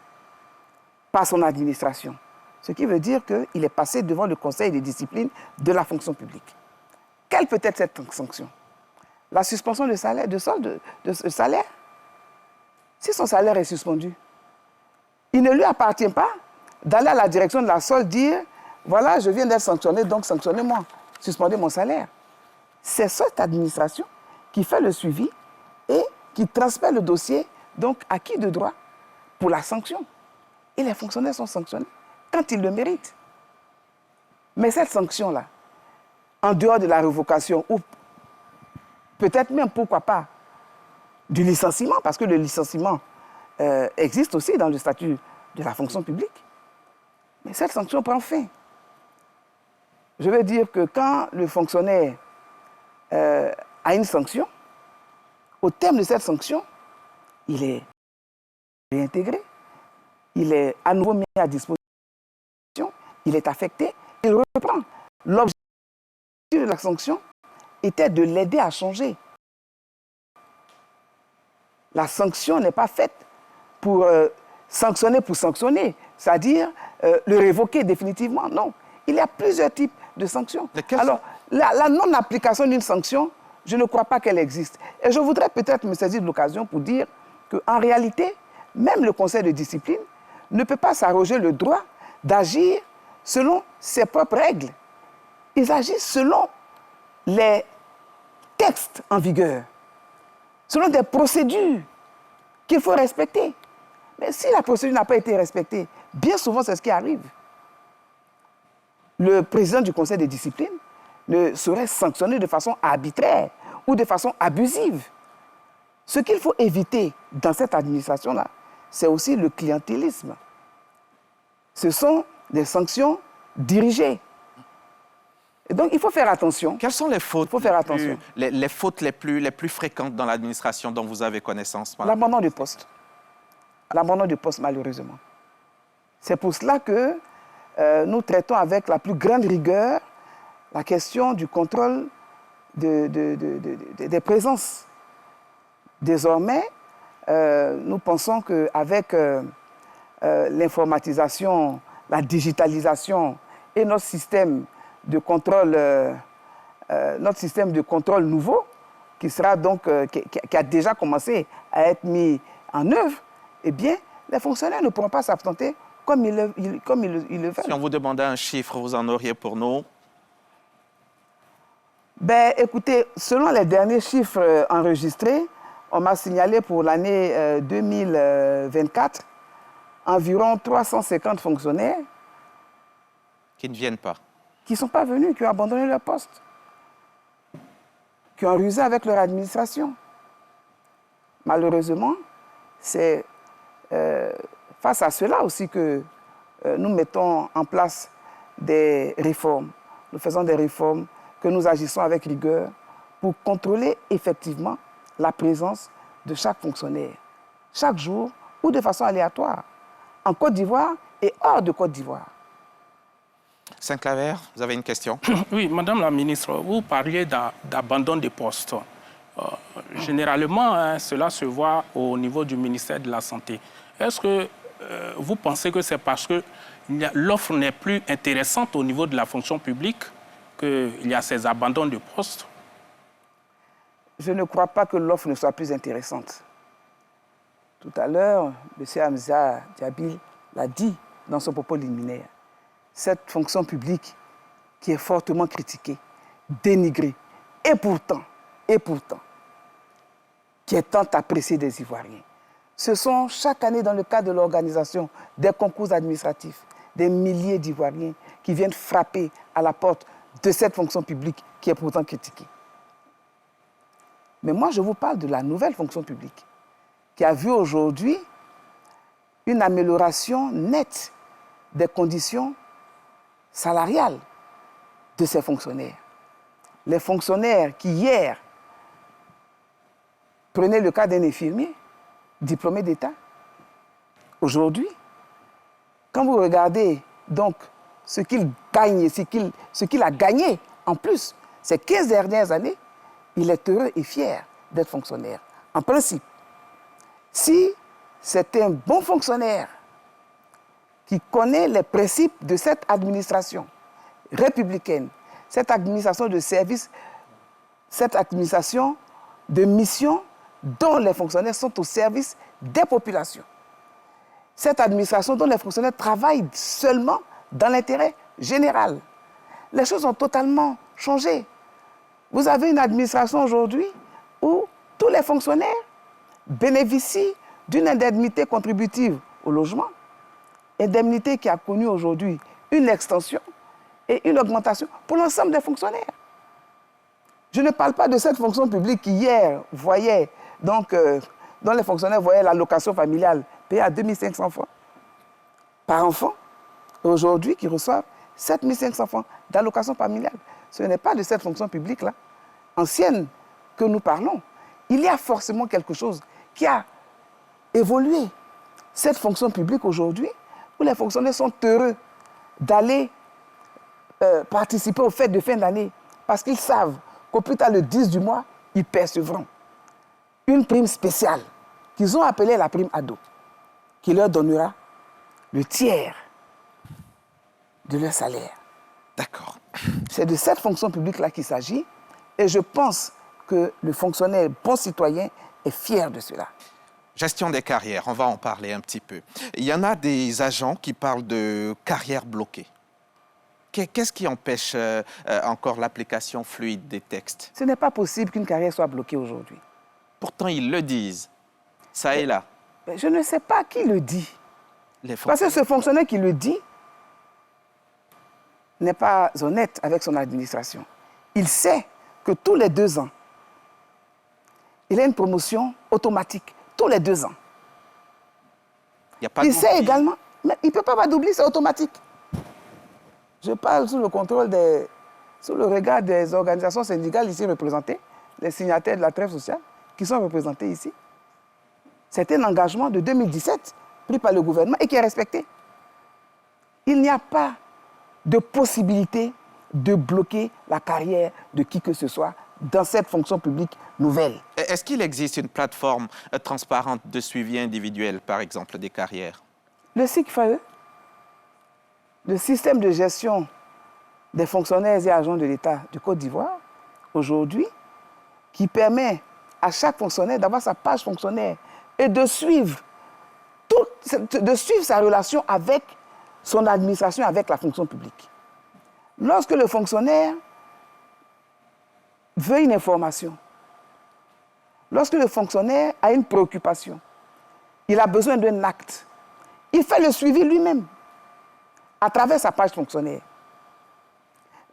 par son administration, ce qui veut dire qu'il est passé devant le conseil de discipline de la fonction publique. Quelle peut être cette sanction? La suspension de salaire, de solde de salaire? Si son salaire est suspendu, il ne lui appartient pas d'aller à la direction de la solde dire « Voilà, je viens d'être sanctionné, donc sanctionnez-moi, suspendez mon salaire ». C'est cette administration qui fait le suivi et qui transmet le dossier donc à qui de droit pour la sanction. Et les fonctionnaires sont sanctionnés quand ils le méritent. Mais cette sanction-là, en dehors de la révocation, ou peut-être même, pourquoi pas, du licenciement, parce que le licenciement existe aussi dans le statut de la fonction publique. Mais cette sanction prend fin. Je veux dire que quand le fonctionnaire a une sanction, au terme de cette sanction, il est réintégré, il est à nouveau mis à disposition, il est affecté, il reprend. L'objectif de la sanction était de l'aider à changer. La sanction n'est pas faite pour sanctionner, c'est-à-dire le révoquer définitivement. Non, il y a plusieurs types de sanctions. Alors, la non-application d'une sanction, je ne crois pas qu'elle existe. Et je voudrais peut-être me saisir de l'occasion pour dire qu'en réalité, même le conseil de discipline ne peut pas s'arroger le droit d'agir selon ses propres règles. Ils agissent selon les textes en vigueur, selon des procédures qu'il faut respecter. Mais si la procédure n'a pas été respectée, bien souvent c'est ce qui arrive. Le président du conseil de discipline ne saurait sanctionner de façon arbitraire ou de façon abusive. Ce qu'il faut éviter dans cette administration-là, c'est aussi le clientélisme. Ce sont des sanctions dirigées. Et donc, il faut faire attention. Quelles sont les fautes, il faut faire attention. Les fautes les plus fréquentes dans l'administration dont vous avez connaissance? L'abandon de poste. L'abandon de poste, malheureusement. C'est pour cela que nous traitons avec la plus grande rigueur la question du contrôle des présences. Désormais, nous pensons qu'avec l'informatisation, la digitalisation et notre système de contrôle nouveau, qui sera donc, qui a déjà commencé à être mis en œuvre, eh bien, les fonctionnaires ne pourront pas s'absenter comme ils le veulent. Si on vous demandait un chiffre, vous en auriez pour nous? Ben, écoutez, selon les derniers chiffres enregistrés, on m'a signalé pour l'année 2024 environ 350 fonctionnaires qui ne viennent pas. Qui ne sont pas venus, qui ont abandonné leur poste, qui ont rusé avec leur administration. Malheureusement, c'est face à cela aussi que nous mettons en place des réformes. Nous faisons des réformes, que nous agissons avec rigueur pour contrôler effectivement la présence de chaque fonctionnaire, chaque jour ou de façon aléatoire, en Côte d'Ivoire et hors de Côte d'Ivoire. Saint-Claver, vous avez une question? Oui, Madame la Ministre, vous parliez d'abandon des postes. Généralement, hein, cela se voit au niveau du ministère de la Santé. Est-ce que vous pensez que c'est parce que l'offre n'est plus intéressante au niveau de la fonction publique qu'il y a ces abandons de postes? Je ne crois pas que l'offre ne soit plus intéressante. Tout à l'heure, M. Hamza Diaby l'a dit dans son propos liminaire. Cette fonction publique qui est fortement critiquée, dénigrée, et pourtant, qui est tant appréciée des Ivoiriens. Ce sont chaque année, dans le cadre de l'organisation des concours administratifs, des milliers d'Ivoiriens qui viennent frapper à la porte de cette fonction publique qui est pourtant critiquée. Mais moi, je vous parle de la nouvelle fonction publique qui a vu aujourd'hui une amélioration nette des conditions salariales de ces fonctionnaires. Les fonctionnaires qui, hier, prenaient le cas d'un infirmier diplômé d'État, aujourd'hui, quand vous regardez donc ce qu'il gagne, ce qu'il a gagné en plus ces 15 dernières années, il est heureux et fier d'être fonctionnaire. En principe, si c'est un bon fonctionnaire qui connaît les principes de cette administration républicaine, cette administration de service, cette administration de mission dont les fonctionnaires sont au service des populations. Cette administration dont les fonctionnaires travaillent seulement dans l'intérêt général. Les choses ont totalement changé. Vous avez une administration aujourd'hui où tous les fonctionnaires bénéficient d'une indemnité contributive au logement, indemnité qui a connu aujourd'hui une extension et une augmentation pour l'ensemble des fonctionnaires. Je ne parle pas de cette fonction publique qui hier voyait, dont les fonctionnaires voyaient l'allocation familiale payée à 2500 francs par enfant, et aujourd'hui qui reçoivent 7500 francs d'allocation familiale. Ce n'est pas de cette fonction publique-là, ancienne, que nous parlons. Il y a forcément quelque chose qui a évolué. Cette fonction publique aujourd'hui, où les fonctionnaires sont heureux d'aller participer aux fêtes de fin d'année, parce qu'ils savent qu'au plus tard le 10 du mois, ils percevront une prime spéciale qu'ils ont appelée la prime ado, qui leur donnera le tiers de leur salaire. D'accord. C'est de cette fonction publique-là qu'il s'agit, et je pense que le fonctionnaire bon citoyen est fier de cela. Gestion des carrières, on va en parler un petit peu. Il y en a des agents qui parlent de carrière bloquée. Qu'est-ce qui empêche encore l'application fluide des textes? Ce n'est pas possible qu'une carrière soit bloquée aujourd'hui. Pourtant, ils le disent, ça et là. Je ne sais pas qui le dit. Parce que ce fonctionnaire qui le dit n'est pas honnête avec son administration. Il sait que tous les 2 ans, il a une promotion automatique, tous les 2 ans. Il sait également, mais il ne peut pas avoir d'oubli, c'est automatique. Je parle sous le contrôle sous le regard des organisations syndicales ici représentées, les signataires de la trêve sociale, qui sont représentés ici. C'est un engagement de 2017 pris par le gouvernement et qui est respecté. Il n'y a pas de possibilité de bloquer la carrière de qui que ce soit dans cette fonction publique nouvelle. Est-ce qu'il existe une plateforme transparente de suivi individuel, par exemple, des carrières? Le SICFAE, le système de gestion des fonctionnaires et agents de l'État du Côte d'Ivoire, aujourd'hui, qui permet à chaque fonctionnaire d'avoir sa page fonctionnaire et de suivre sa relation avec son administration, avec la fonction publique. Lorsque le fonctionnaire veut une information, lorsque le fonctionnaire a une préoccupation, il a besoin d'un acte, il fait le suivi lui-même à travers sa page fonctionnaire.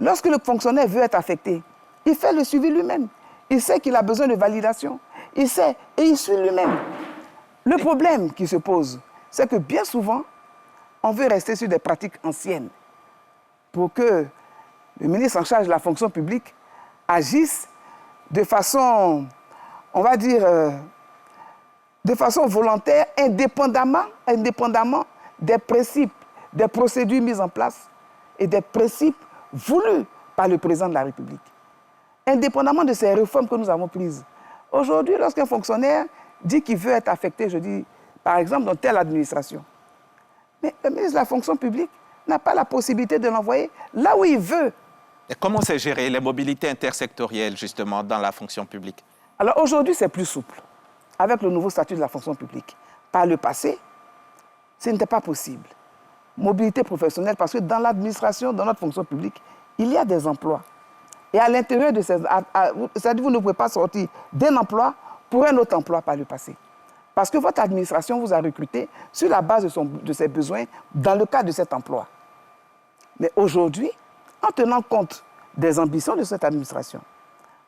Lorsque le fonctionnaire veut être affecté, il fait le suivi lui-même. Il sait qu'il a besoin de validation. Il sait et il suit lui-même. Le problème qui se pose, c'est que bien souvent, on veut rester sur des pratiques anciennes pour que le ministre en charge de la fonction publique agisse de façon, on va dire, de façon volontaire, indépendamment des principes, des procédures mises en place et des principes voulus par le président de la République. Indépendamment de ces réformes que nous avons prises Aujourd'hui, lorsqu'un fonctionnaire dit qu'il veut être affecté, je dis, par exemple, dans telle administration, mais le ministre de la fonction publique n'a pas la possibilité de l'envoyer là où il veut. Et comment c'est géré les mobilités intersectorielles, justement, dans la fonction publique? Alors aujourd'hui, c'est plus souple, avec le nouveau statut de la fonction publique. Par le passé, ce n'était pas possible. Mobilité professionnelle, parce que dans l'administration, dans notre fonction publique, il y a des emplois. Et à l'intérieur de ces... C'est-à-dire vous ne pouvez pas sortir d'un emploi pour un autre emploi par le passé. Parce que votre administration vous a recruté sur la base de ses besoins dans le cadre de cet emploi. Mais aujourd'hui, en tenant compte des ambitions de cette administration,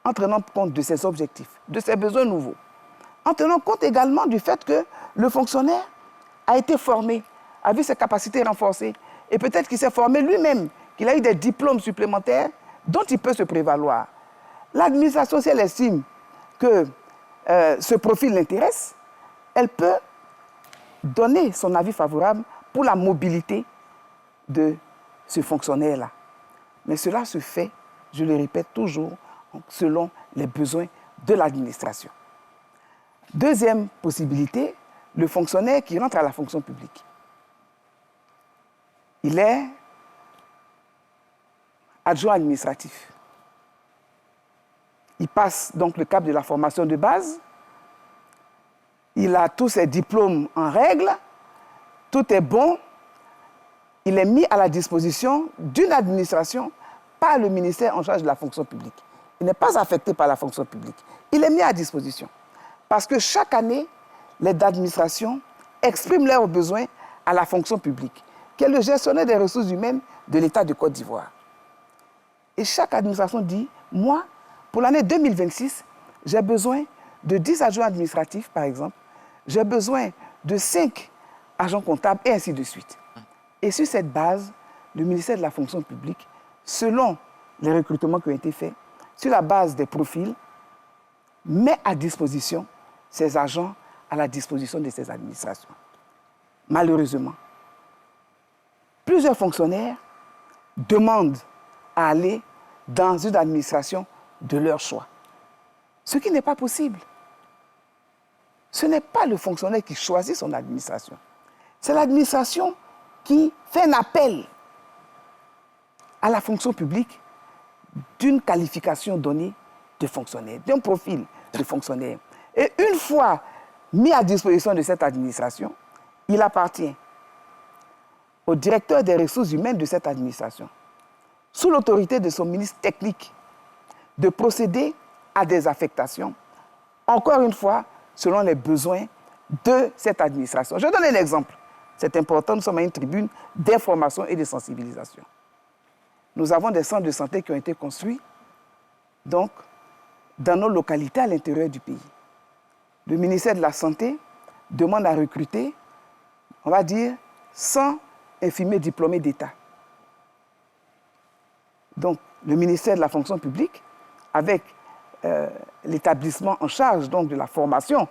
en tenant compte de ses objectifs, de ses besoins nouveaux, en tenant compte également du fait que le fonctionnaire a été formé, a vu ses capacités renforcées, et peut-être qu'il s'est formé lui-même, qu'il a eu des diplômes supplémentaires dont il peut se prévaloir. L'administration, si elle estime que ce profil l'intéresse, elle peut donner son avis favorable pour la mobilité de ce fonctionnaire-là. Mais cela se fait, je le répète toujours, selon les besoins de l'administration. Deuxième possibilité, le fonctionnaire qui rentre à la fonction publique. Il est adjoint administratif. Il passe donc le cap de la formation de base. Il a tous ses diplômes en règle. Tout est bon. Il est mis à la disposition d'une administration par le ministère en charge de la fonction publique. Il n'est pas affecté par la fonction publique. Il est mis à disposition. Parce que chaque année, les administrations expriment leurs besoins à la fonction publique, qui est le gestionnaire des ressources humaines de l'État de Côte d'Ivoire. Et chaque administration dit, moi, pour l'année 2026, j'ai besoin de 10 adjoints administratifs, par exemple. J'ai besoin de 5 agents comptables, et ainsi de suite. Et sur cette base, le ministère de la fonction publique, selon les recrutements qui ont été faits, sur la base des profils, met à disposition ces agents à la disposition de ces administrations. Malheureusement, plusieurs fonctionnaires demandent à aller dans une administration de leur choix. Ce qui n'est pas possible. Ce n'est pas le fonctionnaire qui choisit son administration. C'est l'administration qui fait un appel à la fonction publique d'une qualification donnée de fonctionnaire, d'un profil de fonctionnaire. Et une fois mis à disposition de cette administration, il appartient au directeur des ressources humaines de cette administration, sous l'autorité de son ministre technique, de procéder à des affectations, encore une fois, selon les besoins de cette administration. Je donne un exemple. C'est important, nous sommes à une tribune d'information et de sensibilisation. Nous avons des centres de santé qui ont été construits, donc, dans nos localités à l'intérieur du pays. Le ministère de la Santé demande à recruter, on va dire, 100 infirmiers diplômés d'État. Donc, le ministère de la fonction publique, avec l'établissement en charge donc, de la formation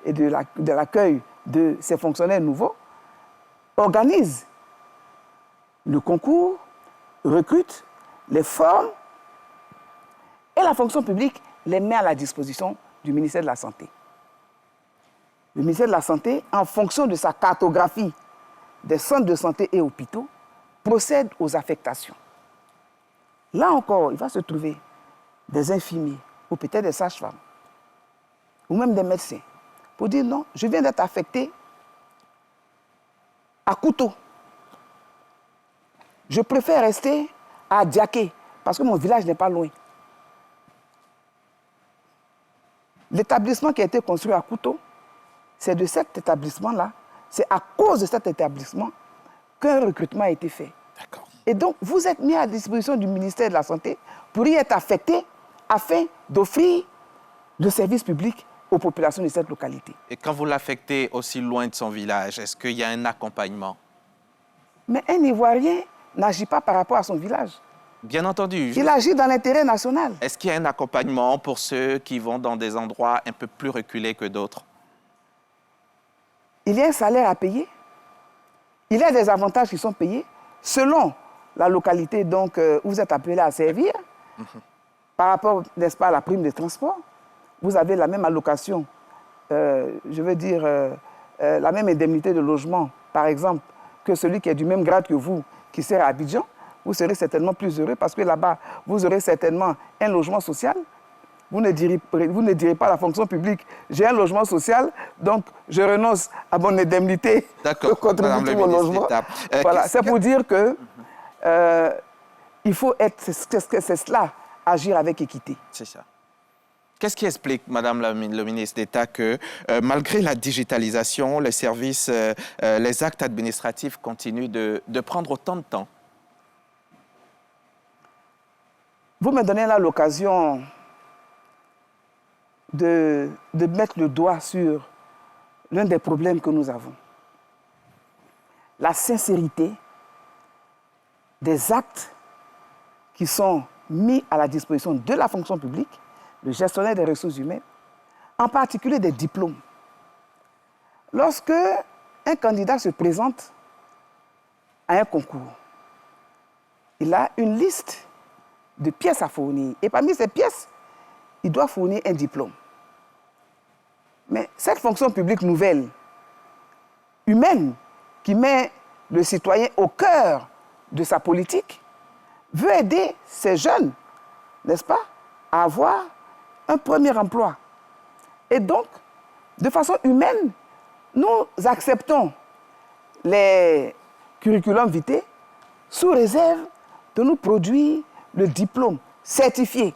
et de l'accueil de ces fonctionnaires nouveaux, organise le concours, recrute, les forme, et la fonction publique les met à la disposition du ministère de la Santé. Le ministère de la Santé, en fonction de sa cartographie des centres de santé et hôpitaux, procède aux affectations. Là encore, il va se trouver des infirmiers, ou peut-être des sages-femmes, ou même des médecins, pour dire non, je viens d'être affecté à Couteau. Je préfère rester à Diaké, parce que mon village n'est pas loin. L'établissement qui a été construit à Couteau, c'est de cet établissement-là, c'est à cause de cet établissement qu'un recrutement a été fait. Et donc, vous êtes mis à disposition du ministère de la Santé pour y être affecté afin d'offrir le service public aux populations de cette localité. Et quand vous l'affectez aussi loin de son village, est-ce qu'il y a un accompagnement? Mais un Ivoirien n'agit pas par rapport à son village. Bien entendu. Il agit dans l'intérêt national. Est-ce qu'il y a un accompagnement pour ceux qui vont dans des endroits un peu plus reculés que d'autres? Il y a un salaire à payer. Il y a des avantages qui sont payés selon la localité donc, où vous êtes appelé à servir, par rapport, n'est-ce pas, à la prime de transport. vous avez la même allocation, je veux dire, la même indemnité de logement, par exemple, que celui qui est du même grade que vous, qui sert à Abidjan, vous serez certainement plus heureux parce que là-bas, vous aurez certainement un logement social. Vous ne direz pas à la fonction publique, j'ai un logement social, donc je renonce à mon indemnité contributive au logement. Voilà. C'est pour dire que il faut être, c'est cela, agir avec équité. C'est ça. Qu'est-ce qui explique, Madame le ministre d'État, que malgré la digitalisation, les services, les actes administratifs continuent de prendre autant de temps? Vous me donnez là l'occasion de mettre le doigt sur l'un des problèmes que nous avons. La sincérité des actes qui sont mis à la disposition de la fonction publique, le gestionnaire des ressources humaines, en particulier des diplômes. Lorsque un candidat se présente à un concours, il a une liste de pièces à fournir. Et parmi ces pièces, il doit fournir un diplôme. Mais cette fonction publique nouvelle, humaine, qui met le citoyen au cœur de sa politique, veut aider ces jeunes, n'est-ce pas, à avoir un premier emploi. Et donc, de façon humaine, nous acceptons les curriculums vitae sous réserve de nous produire le diplôme certifié.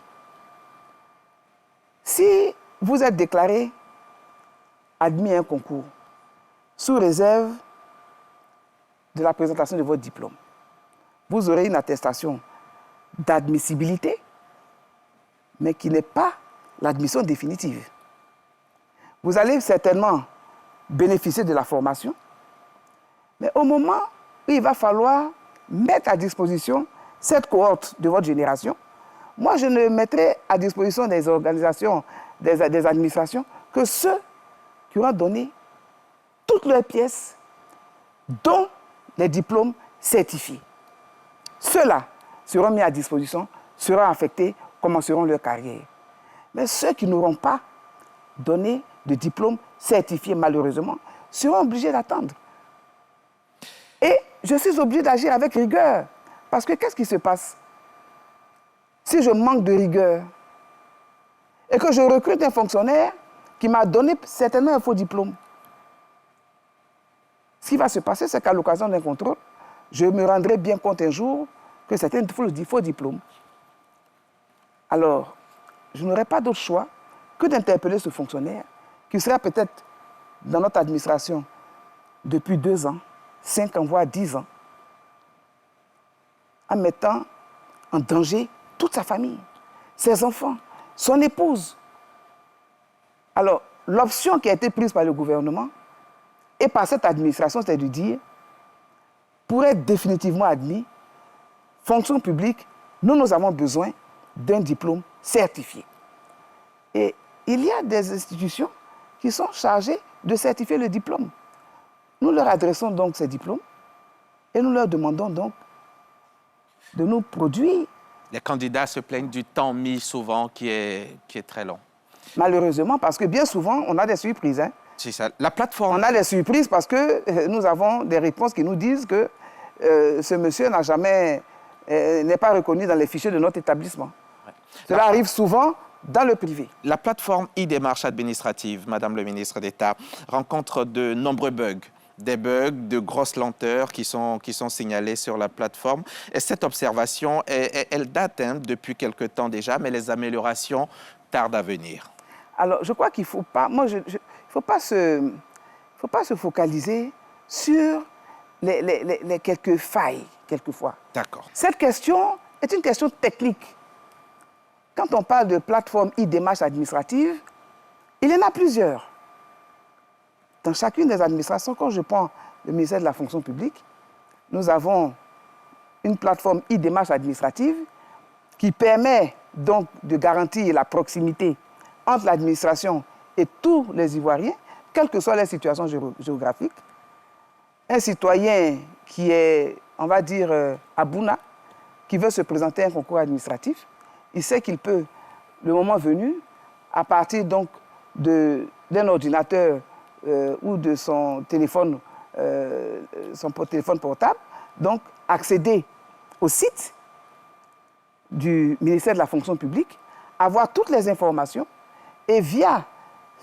Si vous êtes déclaré admis à un concours, sous réserve de la présentation de votre diplôme, vous aurez une attestation d'admissibilité, mais qui n'est pas l'admission définitive. Vous allez certainement bénéficier de la formation, mais au moment où il va falloir mettre à disposition cette cohorte de votre génération, moi je ne mettrai à disposition des organisations, des administrations, que ceux qui auront donné toutes leurs pièces, dont les diplômes certifiés. Ceux-là seront mis à disposition, seront affectés, commenceront leur carrière. Mais ceux qui n'auront pas donné de diplôme certifié, malheureusement, seront obligés d'attendre. Et je suis obligé d'agir avec rigueur. Parce que qu'est-ce qui se passe si je manque de rigueur et que je recrute un fonctionnaire qui m'a donné certainement un faux diplôme? Ce qui va se passer, c'est qu'à l'occasion d'un contrôle, je me rendrai bien compte un jour que c'est un faux diplôme. Alors, je n'aurai pas d'autre choix que d'interpeller ce fonctionnaire qui sera peut-être dans notre administration depuis 2 ans, 5 ans, voire 10 ans, en mettant en danger toute sa famille, ses enfants, son épouse. Alors, l'option qui a été prise par le gouvernement et par cette administration, c'est de dire, pour être définitivement admis, fonction publique, nous avons besoin d'un diplôme certifié. Et il y a des institutions qui sont chargées de certifier le diplôme. Nous leur adressons donc ces diplômes et nous leur demandons donc de nous produire. Les candidats se plaignent du temps mis souvent qui est très long. Malheureusement, parce que bien souvent, on a des surprises. Hein. C'est ça. La plateforme... On a des surprises parce que nous avons des réponses qui nous disent que ce monsieur n'est pas reconnu dans les fichiers de notre établissement. Ouais. Cela arrive souvent dans le privé. La plateforme e-démarche administrative, Madame le ministre d'État, rencontre de nombreux bugs. Des bugs de grosses lenteurs qui sont signalés sur la plateforme. Et cette observation, elle date depuis quelque temps déjà, mais les améliorations tardent à venir. Alors, je crois qu'il ne faut pas, faut pas se focaliser sur les quelques failles, quelquefois. D'accord. Cette question est une question technique. Quand on parle de plateforme e-démarche administrative, il y en a plusieurs. Dans chacune des administrations, quand je prends le ministère de la fonction publique, nous avons une plateforme e-démarche administrative qui permet donc de garantir la proximité entre l'administration et tous les Ivoiriens, quelles que soient les situations géographiques. Un citoyen qui est, on va dire, à Bouna, qui veut se présenter à un concours administratif, il sait qu'il peut, le moment venu, à partir donc d'un ordinateur ou de son téléphone portable, donc accéder au site du ministère de la fonction publique, avoir toutes les informations et via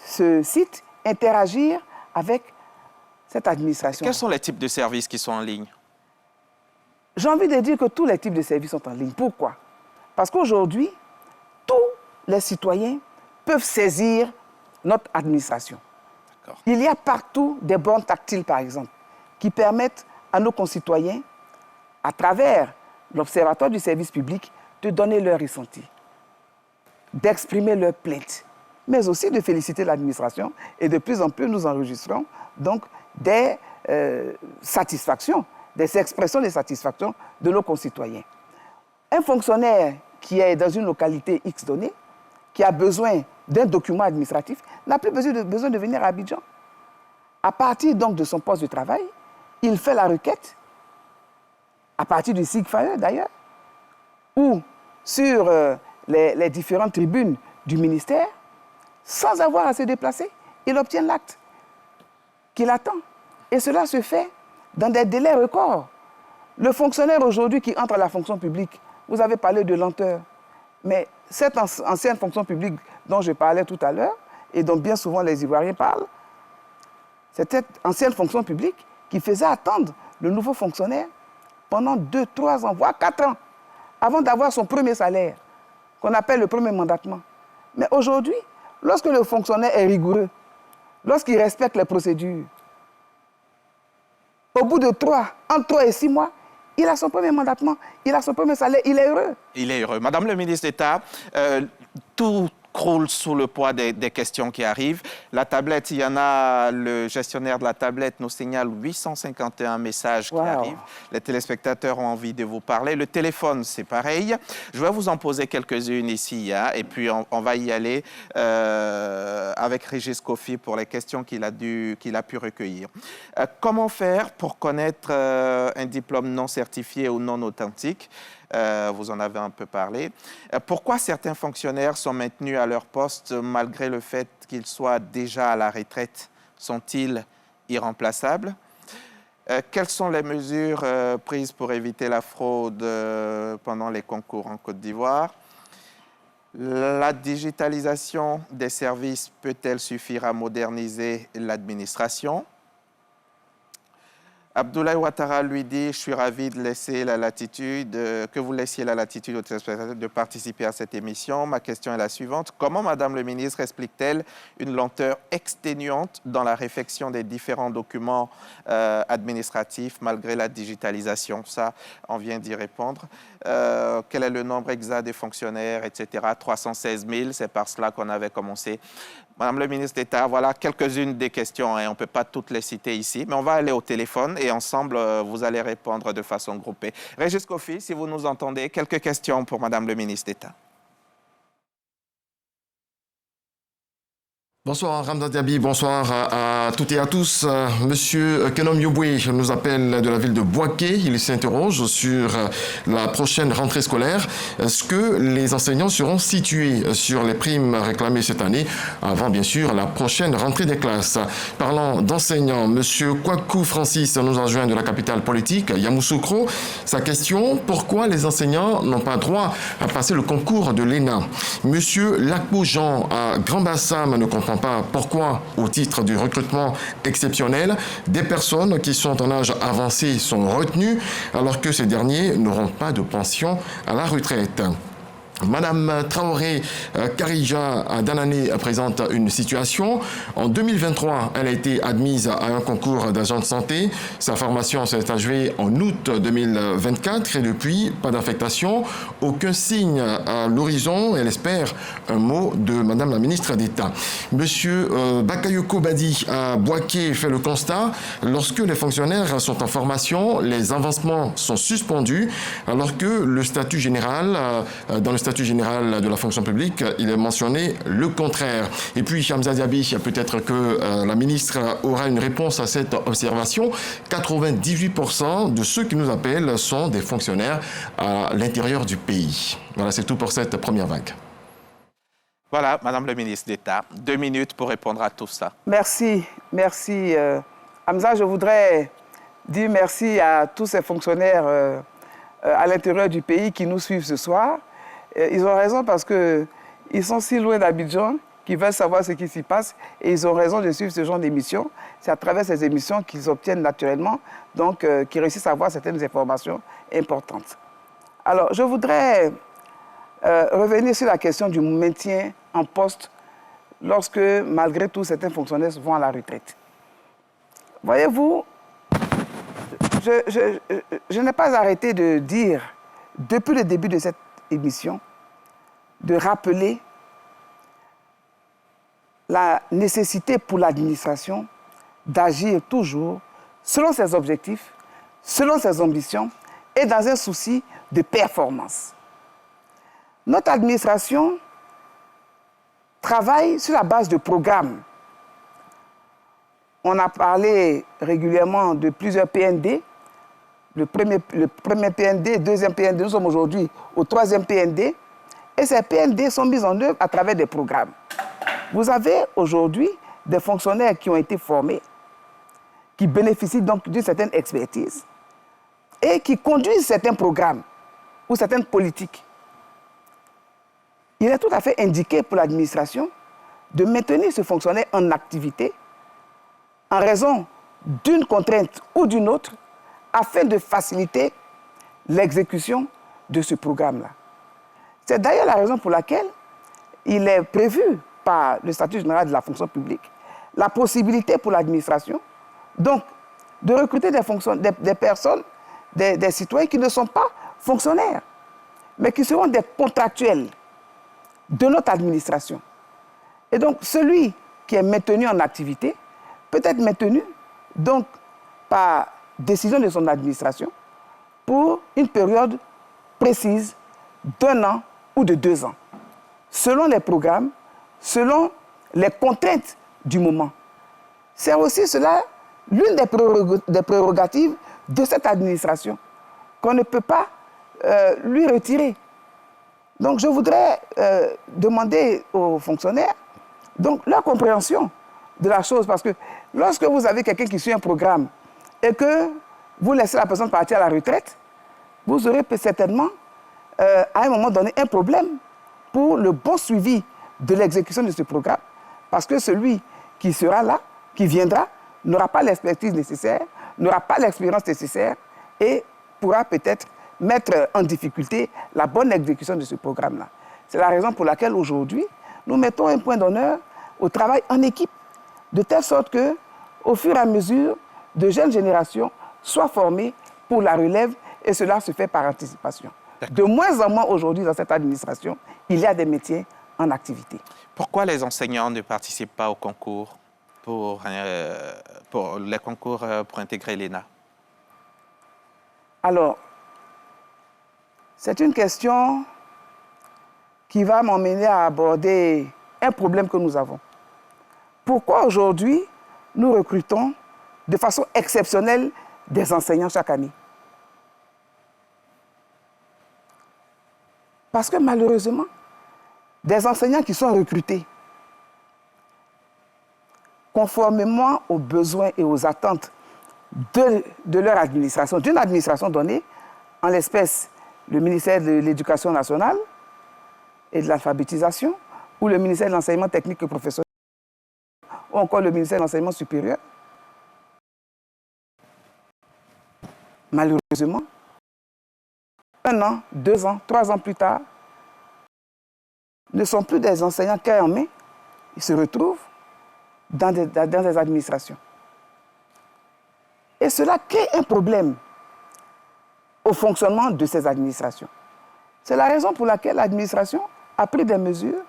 ce site interagir avec cette administration. Quels sont les types de services qui sont en ligne? J'ai envie de dire que tous les types de services sont en ligne. Pourquoi? Parce qu'aujourd'hui, tous les citoyens peuvent saisir notre administration. Il y a partout des bornes tactiles, par exemple, qui permettent à nos concitoyens, à travers l'Observatoire du service public, de donner leur ressenti, d'exprimer leurs plaintes, mais aussi de féliciter l'administration. Et de plus en plus, nous enregistrons donc des satisfactions, des expressions de satisfaction de nos concitoyens. Un fonctionnaire qui est dans une localité X donnée, qui a besoin d'un document administratif, n'a plus besoin de venir à Abidjan. À partir donc de son poste de travail, il fait la requête, à partir du SIGFAE d'ailleurs, ou sur les différentes tribunes du ministère, sans avoir à se déplacer, il obtient l'acte qu'il attend. Et cela se fait dans des délais records. Le fonctionnaire aujourd'hui qui entre à la fonction publique, vous avez parlé de lenteur, mais cette ancienne fonction publique dont je parlais tout à l'heure, et dont bien souvent les Ivoiriens parlent, c'est cette ancienne fonction publique qui faisait attendre le nouveau fonctionnaire pendant 2, 3 ans, voire 4 ans, avant d'avoir son premier salaire, qu'on appelle le premier mandatement. Mais aujourd'hui, lorsque le fonctionnaire est rigoureux, lorsqu'il respecte les procédures, au bout de entre 3 et 6 mois, il a son premier mandatement, il a son premier salaire, il est heureux. Il est heureux. Madame le ministre d'État, tout croule sous le poids des questions qui arrivent. La tablette, il y en a, le gestionnaire de la tablette nous signale 851 messages qui arrivent. Les téléspectateurs ont envie de vous parler. Le téléphone, c'est pareil. Je vais vous en poser quelques-unes ici, hein, et puis on va y aller avec Régis Kofi pour les questions qu'il a pu recueillir. Comment faire pour connaître un diplôme non certifié ou non authentique? Vous en avez un peu parlé. Pourquoi certains fonctionnaires sont maintenus à leur poste malgré le fait qu'ils soient déjà à la retraite? Sont-ils irremplaçables? Quelles sont les mesures prises pour éviter la fraude pendant les concours en Côte d'Ivoire? La digitalisation des services peut-elle suffire à moderniser l'administration? Abdoulaye Ouattara lui dit « Je suis ravi de laisser la latitude, que vous laissiez la latitude aux téléspectateurs de participer à cette émission. Ma question est la suivante. Comment Madame le ministre explique-t-elle une lenteur exténuante dans la réfection des différents documents administratifs malgré la digitalisation ?» Ça, on vient d'y répondre. Quel est le nombre exact des fonctionnaires, etc. 316 000, c'est par cela qu'on avait commencé. Madame le ministre d'État, voilà quelques-unes des questions, et on ne peut pas toutes les citer ici, mais on va aller au téléphone et ensemble, vous allez répondre de façon groupée. Régis Kofi, si vous nous entendez, quelques questions pour Madame le ministre d'État. Bonsoir Ramdan Diaby, bonsoir à toutes et à tous. Monsieur Kenom Yoboué nous appelle de la ville de Boaké. Il s'interroge sur la prochaine rentrée scolaire. Est-ce que les enseignants seront situés sur les primes réclamées cette année avant bien sûr la prochaine rentrée des classes? Parlant d'enseignants, monsieur Kwaku Francis nous rejoint de la capitale politique, Yamoussoukro. Sa question, pourquoi les enseignants n'ont pas droit à passer le concours de l'ENA? Monsieur Lakbo Jean à Grand Bassam ne comprend pas pourquoi, au titre du recrutement exceptionnel, des personnes qui sont en âge avancé sont retenues alors que ces derniers n'auront pas de pension à la retraite. Madame Traoré Karija à Danané présente une situation. En 2023, elle a été admise à un concours d'agent de santé. Sa formation s'est achevée en août 2024 et depuis, pas d'affectation, aucun signe à l'horizon. Elle espère un mot de Madame la ministre d'État. Monsieur Bakayoko Badi à Boaké fait le constat. Lorsque les fonctionnaires sont en formation, les avancements sont suspendus alors que le statut général, dans le statut général de la fonction publique, il est mentionné le contraire. Et puis, Hamza Diaby, peut-être que la ministre aura une réponse à cette observation. 98% de ceux qui nous appellent sont des fonctionnaires à l'intérieur du pays. Voilà, c'est tout pour cette première vague. Voilà, Madame le ministre d'État, 2 minutes pour répondre à tout ça. Merci, merci. Hamza, je voudrais dire merci à tous ces fonctionnaires à l'intérieur du pays qui nous suivent ce soir. Ils ont raison parce qu'ils sont si loin d'Abidjan qu'ils veulent savoir ce qui s'y passe et ils ont raison de suivre ce genre d'émissions. C'est à travers ces émissions qu'ils obtiennent naturellement, donc qu'ils réussissent à avoir certaines informations importantes. Alors, je voudrais revenir sur la question du maintien en poste lorsque, malgré tout, certains fonctionnaires vont à la retraite. Voyez-vous, je n'ai pas arrêté de dire, depuis le début de cette émission, de rappeler la nécessité pour l'administration d'agir toujours selon ses objectifs, selon ses ambitions et dans un souci de performance. Notre administration travaille sur la base de programmes. On a parlé régulièrement de plusieurs PND. Le premier PND, le deuxième PND, nous sommes aujourd'hui au 3e PND. Et ces PND sont mis en œuvre à travers des programmes. Vous avez aujourd'hui des fonctionnaires qui ont été formés, qui bénéficient donc d'une certaine expertise et qui conduisent certains programmes ou certaines politiques. Il est tout à fait indiqué pour l'administration de maintenir ce fonctionnaire en activité en raison d'une contrainte ou d'une autre afin de faciliter l'exécution de ce programme-là. C'est d'ailleurs la raison pour laquelle il est prévu par le statut général de la fonction publique la possibilité pour l'administration donc de recruter des personnes, des citoyens qui ne sont pas fonctionnaires, mais qui seront des contractuels de notre administration. Et donc, celui qui est maintenu en activité peut être maintenu donc par décision de son administration pour une période précise d'1 an ou de 2 ans, selon les programmes, selon les contraintes du moment. C'est aussi cela l'une des prérogatives de cette administration qu'on ne peut pas lui retirer. Donc, je voudrais demander aux fonctionnaires donc, leur compréhension de la chose. Parce que lorsque vous avez quelqu'un qui suit un programme et que vous laissez la personne partir à la retraite, vous aurez certainement, à un moment donné, un problème pour le bon suivi de l'exécution de ce programme. Parce que celui qui sera là, qui viendra, n'aura pas l'expertise nécessaire, n'aura pas l'expérience nécessaire et pourra peut-être mettre en difficulté la bonne exécution de ce programme-là. C'est la raison pour laquelle aujourd'hui, nous mettons un point d'honneur au travail en équipe, de telle sorte que, au fur et à mesure, de jeunes générations soient formées pour la relève et cela se fait par anticipation. De moins en moins aujourd'hui dans cette administration, il y a des métiers en activité. Pourquoi les enseignants ne participent pas au concours pour les concours pour intégrer l'ENA? Alors, c'est une question qui va m'emmener à aborder un problème que nous avons. Pourquoi aujourd'hui nous recrutons de façon exceptionnelle des enseignants chaque année? Parce que malheureusement, des enseignants qui sont recrutés conformément aux besoins et aux attentes de leur administration, d'une administration donnée, en l'espèce le ministère de l'Éducation nationale et de l'alphabétisation, ou le ministère de l'Enseignement technique et professionnel, ou encore le ministère de l'Enseignement supérieur. Malheureusement, 1 an, 2 ans, 3 ans plus tard, ne sont plus des enseignants clés en main, ils se retrouvent dans des administrations. Et cela crée un problème au fonctionnement de ces administrations. C'est la raison pour laquelle l'administration a pris des mesures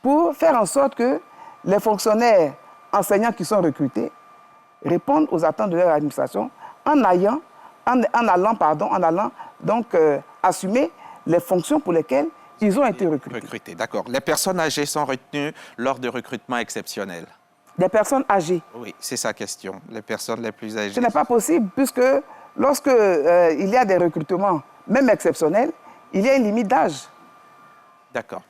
pour faire en sorte que les fonctionnaires enseignants qui sont recrutés répondent aux attentes de leur administration en allant donc assumer les fonctions pour lesquelles ils ont été recrutés. D'accord. Les personnes âgées sont retenues lors de recrutements exceptionnels. Des personnes âgées? Oui, c'est sa question. Les personnes les plus âgées. Ce n'est pas possible puisque lorsque il y a des recrutements, même exceptionnels, il y a une limite d'âge. D'accord.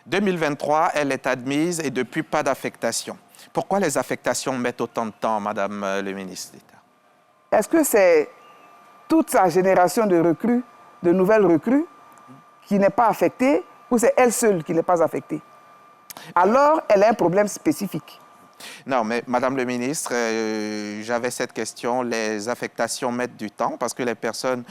2023, elle est admise et depuis, pas d'affectation. Pourquoi les affectations mettent autant de temps, Madame le ministre d'État? Est-ce que c'est toute sa génération de recrues, de nouvelles recrues, qui n'est pas affectée, ou c'est elle seule qui n'est pas affectée? Alors, elle a un problème spécifique. Non, mais Madame le ministre, j'avais cette question. Les affectations mettent du temps parce que les personnes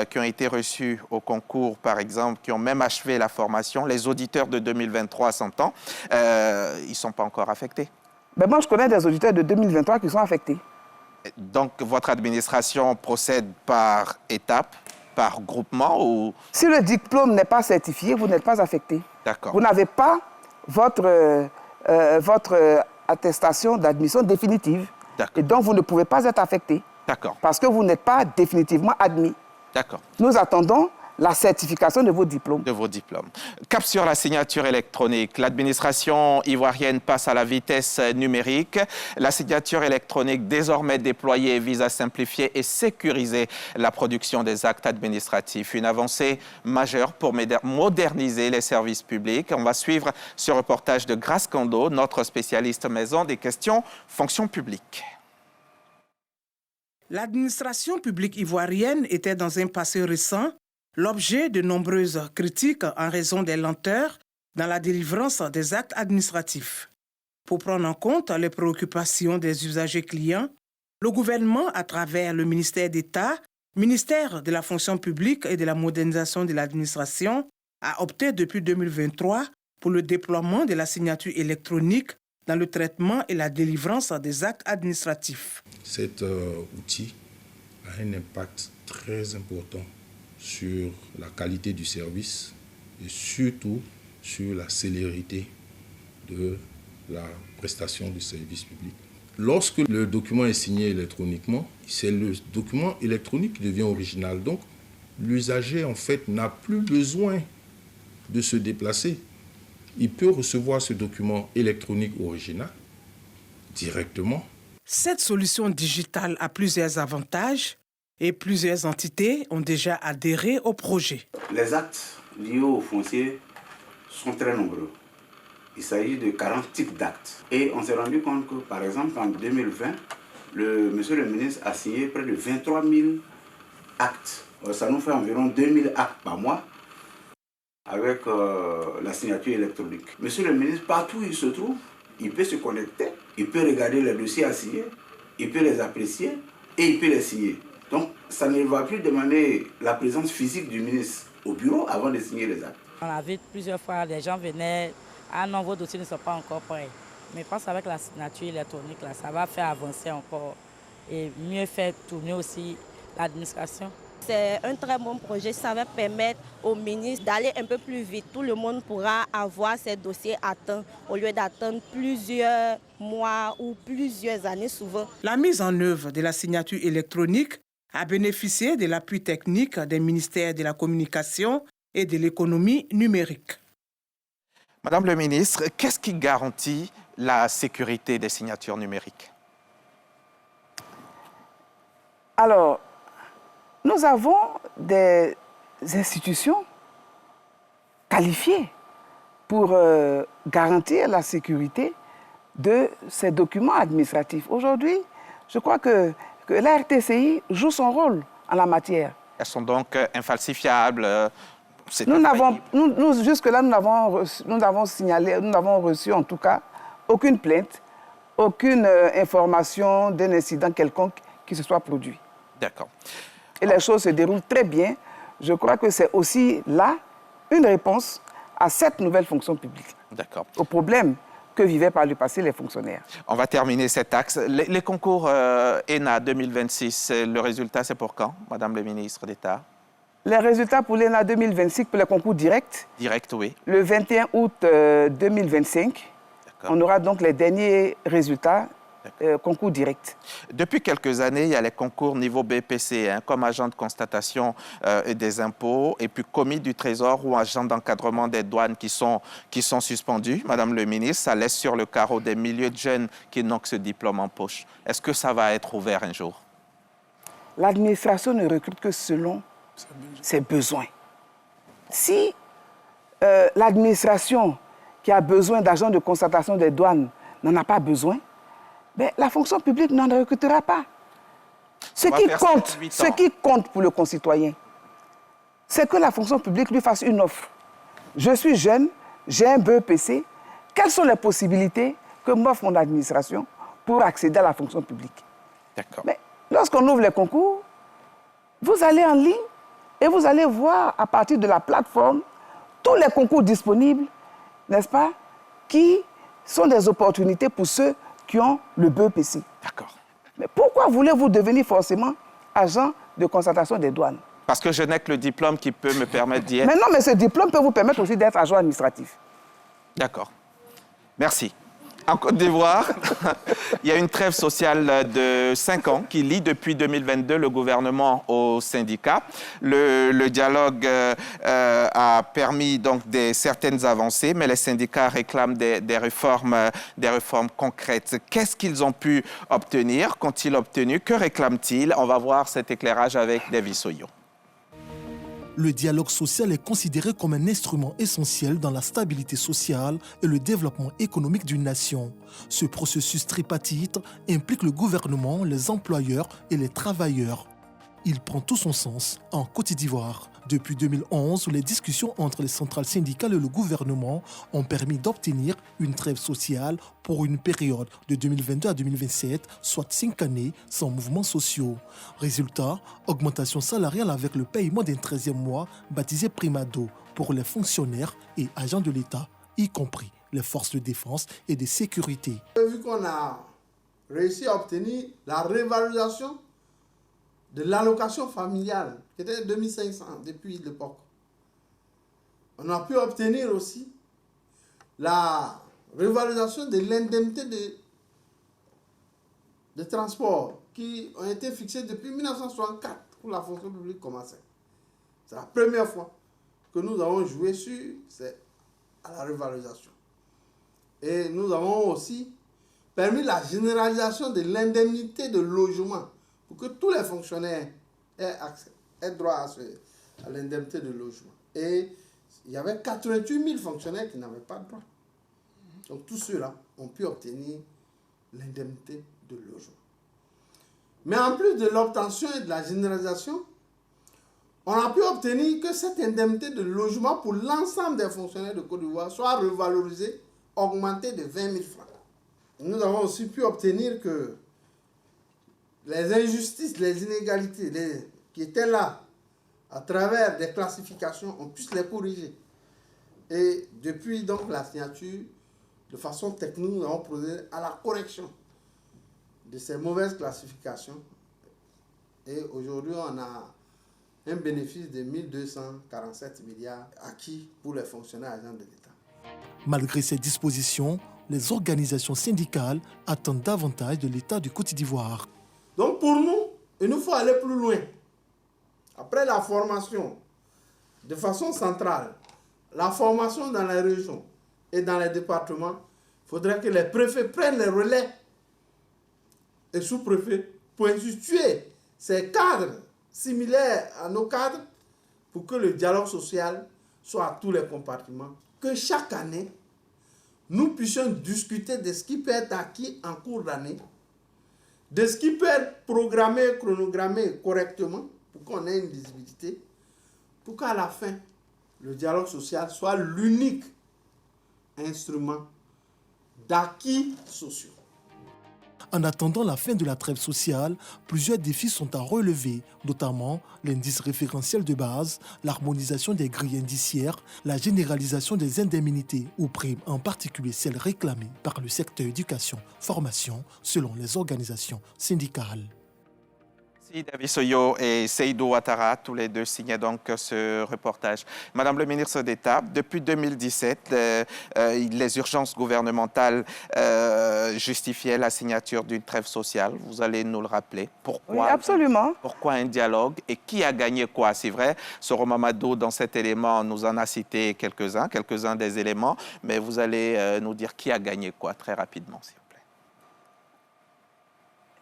qui ont été reçues au concours, par exemple, qui ont même achevé la formation, les auditeurs de 2023 à 100 ans, ils ne sont pas encore affectés. Ben moi, je connais des auditeurs de 2023 qui sont affectés. Donc, votre administration procède par étapes, par groupement ou... Si le diplôme n'est pas certifié, vous n'êtes pas affecté. D'accord. Vous n'avez pas votre attestation d'admission définitive. Et donc, vous ne pouvez pas être affecté. D'accord. Parce que vous n'êtes pas définitivement admis. D'accord. Nous attendons la certification de vos diplômes. De vos diplômes. Cap sur la signature électronique. L'administration ivoirienne passe à la vitesse numérique. La signature électronique désormais déployée vise à simplifier et sécuriser la production des actes administratifs. Une avancée majeure pour moderniser les services publics. On va suivre ce reportage de Grace Kondo, notre spécialiste maison des questions fonction publique. L'administration publique ivoirienne était dans un passé récent l'objet de nombreuses critiques en raison des lenteurs dans la délivrance des actes administratifs. Pour prendre en compte les préoccupations des usagers clients, le gouvernement, à travers le ministère d'État, ministère de la fonction publique et de la modernisation de l'administration, a opté depuis 2023 pour le déploiement de la signature électronique dans le traitement et la délivrance des actes administratifs. Cet outil a un impact très important sur la qualité du service et surtout sur la célérité de la prestation du service public. Lorsque le document est signé électroniquement, c'est le document électronique qui devient original. Donc, l'usager, en fait, n'a plus besoin de se déplacer. Il peut recevoir ce document électronique original directement. Cette solution digitale a plusieurs avantages et plusieurs entités ont déjà adhéré au projet. Les actes liés au foncier sont très nombreux. Il s'agit de 40 types d'actes. Et on s'est rendu compte que, par exemple, en 2020, monsieur le ministre a signé près de 23 000 actes. Ça nous fait environ 2 000 actes par mois avec la signature électronique. Monsieur le ministre, partout où il se trouve, il peut se connecter, il peut regarder les dossiers à signer, il peut les apprécier et il peut les signer. Donc, ça ne va plus demander la présence physique du ministre au bureau avant de signer les actes. On a vu plusieurs fois, les gens venaient, ah non, vos dossiers ne sont pas encore prêts. Mais je pense qu'avec la signature électronique, là, ça va faire avancer encore et mieux faire tourner aussi l'administration. C'est un très bon projet, ça va permettre au ministre d'aller un peu plus vite. Tout le monde pourra avoir ses dossiers à temps au lieu d'attendre plusieurs mois ou plusieurs années souvent. La mise en œuvre de la signature électronique a bénéficié de l'appui technique des ministères de la Communication et de l'économie numérique. Madame le ministre, qu'est-ce qui garantit la sécurité des signatures numériques? Alors, nous avons des institutions qualifiées pour garantir la sécurité de ces documents administratifs. Aujourd'hui, je crois que la RTCI joue son rôle en la matière. Elles sont donc infalsifiables. Jusque-là, nous n'avons reçu en tout cas aucune plainte, aucune information d'un incident quelconque qui se soit produit. D'accord. Et les choses se déroulent très bien. Je crois que c'est aussi là une réponse à cette nouvelle fonction publique. D'accord. Au problème que vivaient par le passé les fonctionnaires. On va terminer cet axe. Les concours ENA 2026, le résultat, c'est pour quand, Madame le ministre d'État? Les résultats pour l'ENA 2026, pour les concours directs. Direct, oui. Le 21 août 2025, on aura donc les derniers résultats concours directs. Depuis quelques années, il y a les concours niveau BPC, comme agent de constatation des impôts, et puis commis du Trésor ou agent d'encadrement des douanes qui sont suspendus. Madame le ministre, ça laisse sur le carreau des milliers de jeunes qui n'ont que ce diplôme en poche. Est-ce que ça va être ouvert un jour? L'administration ne recrute que selon ses besoins. Si l'administration qui a besoin d'agents de constatation des douanes n'en a pas besoin, ben, la fonction publique n'en recrutera pas. Ce qui compte pour le concitoyen, c'est que la fonction publique lui fasse une offre. Je suis jeune, j'ai un BEPC, quelles sont les possibilités que m'offre mon administration pour accéder à la fonction publique? D'accord. Mais lorsqu'on ouvre les concours, vous allez en ligne et vous allez voir à partir de la plateforme tous les concours disponibles, n'est-ce pas, qui sont des opportunités pour ceux qui ont le BEPC. D'accord. Mais pourquoi voulez-vous devenir forcément agent de constatation des douanes? Parce que je n'ai que le diplôme qui peut me permettre d'y être. Mais non, mais ce diplôme peut vous permettre aussi d'être agent administratif. D'accord. Merci. En Côte d'Ivoire, il y a une trêve sociale de 5 ans qui lie depuis 2022 le gouvernement aux syndicats. Le dialogue a permis donc certaines avancées, mais les syndicats réclament des réformes concrètes. Qu'est-ce qu'ils ont pu obtenir? Qu'ont-ils obtenu? Que réclament-ils? On va voir cet éclairage avec David Soyo. Le dialogue social est considéré comme un instrument essentiel dans la stabilité sociale et le développement économique d'une nation. Ce processus tripartite implique le gouvernement, les employeurs et les travailleurs. Il prend tout son sens en Côte d'Ivoire. Depuis 2011, les discussions entre les centrales syndicales et le gouvernement ont permis d'obtenir une trêve sociale pour une période de 2022 à 2027, soit 5 années sans mouvements sociaux. Résultat, augmentation salariale avec le paiement d'un 13e mois baptisé Primado pour les fonctionnaires et agents de l'État, y compris les forces de défense et de sécurité. Vu qu'on a réussi à obtenir la révalorisation de l'allocation familiale, qui était de 2500 depuis l'époque. On a pu obtenir aussi la revalorisation de l'indemnité de transport qui ont été fixées depuis 1964 pour la fonction publique commencée. C'est la première fois que nous avons joué sur la revalorisation. Et nous avons aussi permis la généralisation de l'indemnité de logement pour que tous les fonctionnaires aient droit à l'indemnité de logement. Et il y avait 88 000 fonctionnaires qui n'avaient pas de droit. Donc tous ceux-là ont pu obtenir l'indemnité de logement. Mais en plus de l'obtention et de la généralisation, on a pu obtenir que cette indemnité de logement pour l'ensemble des fonctionnaires de Côte d'Ivoire soit revalorisée, augmentée de 20 000 francs. Nous avons aussi pu obtenir que les injustices, les inégalités qui étaient là à travers des classifications, on puisse les corriger. Et depuis donc la signature, de façon technique, nous avons procédé à la correction de ces mauvaises classifications. Et aujourd'hui, on a un bénéfice de 1247 milliards acquis pour les fonctionnaires agents de l'État. Malgré ces dispositions, les organisations syndicales attendent davantage de l'État du Côte d'Ivoire. Donc pour nous, il nous faut aller plus loin. Après la formation de façon centrale, la formation dans les régions et dans les départements, il faudrait que les préfets prennent les relais et sous-préfets pour instituer ces cadres similaires à nos cadres pour que le dialogue social soit à tous les compartiments. Que chaque année, nous puissions discuter de ce qui peut être acquis en cours d'année, de ce qui peut être programmé, chronogrammé correctement, pour qu'on ait une visibilité, pour qu'à la fin, le dialogue social soit l'unique instrument d'acquis sociaux. En attendant la fin de la trêve sociale, plusieurs défis sont à relever, notamment l'indice référentiel de base, l'harmonisation des grilles indiciaires, la généralisation des indemnités ou primes, en particulier celles réclamées par le secteur éducation-formation, selon les organisations syndicales. David Soyo et Seydou Ouattara, tous les deux signaient donc ce reportage. Madame le ministre d'État, depuis 2017, les urgences gouvernementales justifiaient la signature d'une trêve sociale. Vous allez nous le rappeler. Pourquoi? Oui, absolument. Pourquoi un dialogue et qui a gagné quoi? C'est vrai, Soro Mamadou, dans cet élément, nous en a cité quelques-uns des éléments, mais vous allez nous dire qui a gagné quoi très rapidement, s'il vous plaît.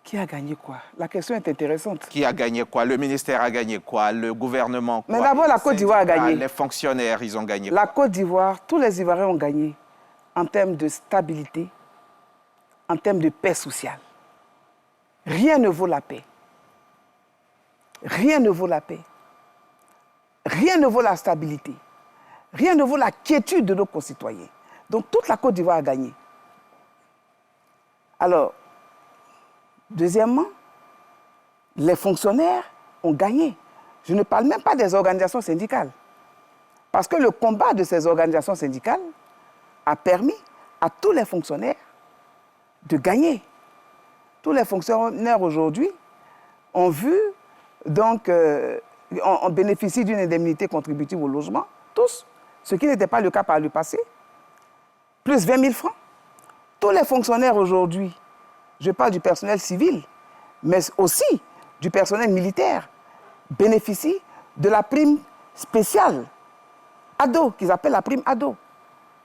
Qui a gagné quoi? La question est intéressante. Qui a gagné quoi? Le ministère a gagné quoi? Le gouvernement quoi? Mais d'abord, la Côte d'Ivoire a gagné. Les fonctionnaires, ils ont gagné quoi? La Côte d'Ivoire, tous les Ivoiriens ont gagné. en termes de stabilité, en termes de paix sociale. Rien ne vaut la paix. Rien ne vaut la paix. Rien ne vaut la stabilité. Rien ne vaut la quiétude de nos concitoyens. Donc toute la Côte d'Ivoire a gagné. Alors, deuxièmement, les fonctionnaires ont gagné. Je ne parle même pas des organisations syndicales. Parce que le combat de ces organisations syndicales a permis à tous les fonctionnaires de gagner. Tous les fonctionnaires aujourd'hui ont vu, donc, on bénéficie d'une indemnité contributive au logement, tous, ce qui n'était pas le cas par le passé, plus 20 000 francs. Tous les fonctionnaires aujourd'hui, je parle du personnel civil, mais aussi du personnel militaire, bénéficient de la prime spéciale ado, qu'ils appellent la prime ado,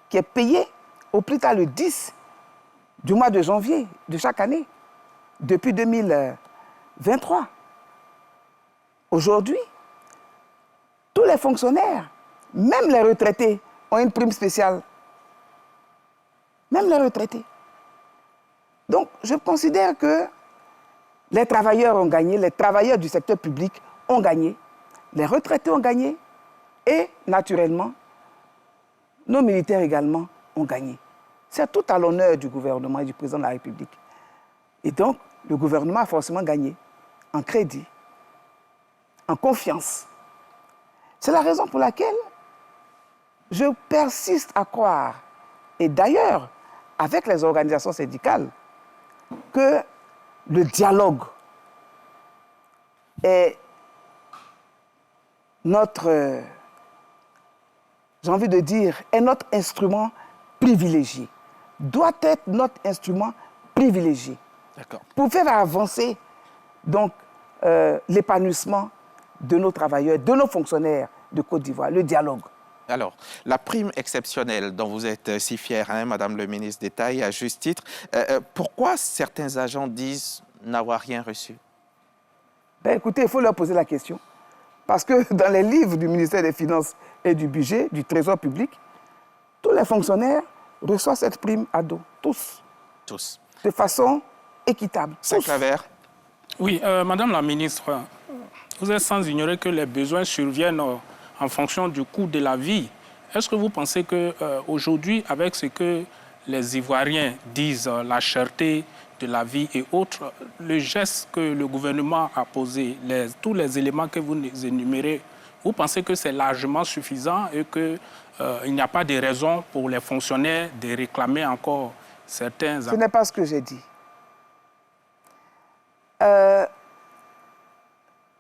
qui est payée au plus tard le 10 du mois de janvier de chaque année, depuis 2023. Aujourd'hui, tous les fonctionnaires, même les retraités, ont une prime spéciale. Même les retraités. Donc, je considère que les travailleurs ont gagné, les travailleurs du secteur public ont gagné, les retraités ont gagné et, naturellement, nos militaires également ont gagné. C'est tout à l'honneur du gouvernement et du président de la République. Et donc, le gouvernement a forcément gagné en crédit, en confiance. C'est la raison pour laquelle je persiste à croire, et d'ailleurs, avec les organisations syndicales, que le dialogue est notre, j'ai envie de dire, est notre instrument privilégié, doit être notre instrument privilégié pour faire avancer donc l'épanouissement de nos travailleurs, de nos fonctionnaires de Côte d'Ivoire, le dialogue. Alors, la prime exceptionnelle dont vous êtes si fière, hein, Madame le ministre d'État, et à juste titre, pourquoi certains agents disent n'avoir rien reçu? Ben, écoutez, il faut leur poser la question. Parce que dans les livres du ministère des Finances et du Budget, du Trésor public, tous les fonctionnaires reçoivent cette prime ado. Tous. Tous. De façon équitable. Saint-Claver. Oui, Madame la ministre, vous êtes sans ignorer que les besoins surviennent en fonction du coût de la vie. Est-ce que vous pensez qu'aujourd'hui, avec ce que les Ivoiriens disent, la cherté de la vie et autres, le geste que le gouvernement a posé, tous les éléments que vous énumérez, vous pensez que c'est largement suffisant et qu'il n'y a pas de raison pour les fonctionnaires de réclamer encore certains... Ce n'est pas ce que j'ai dit.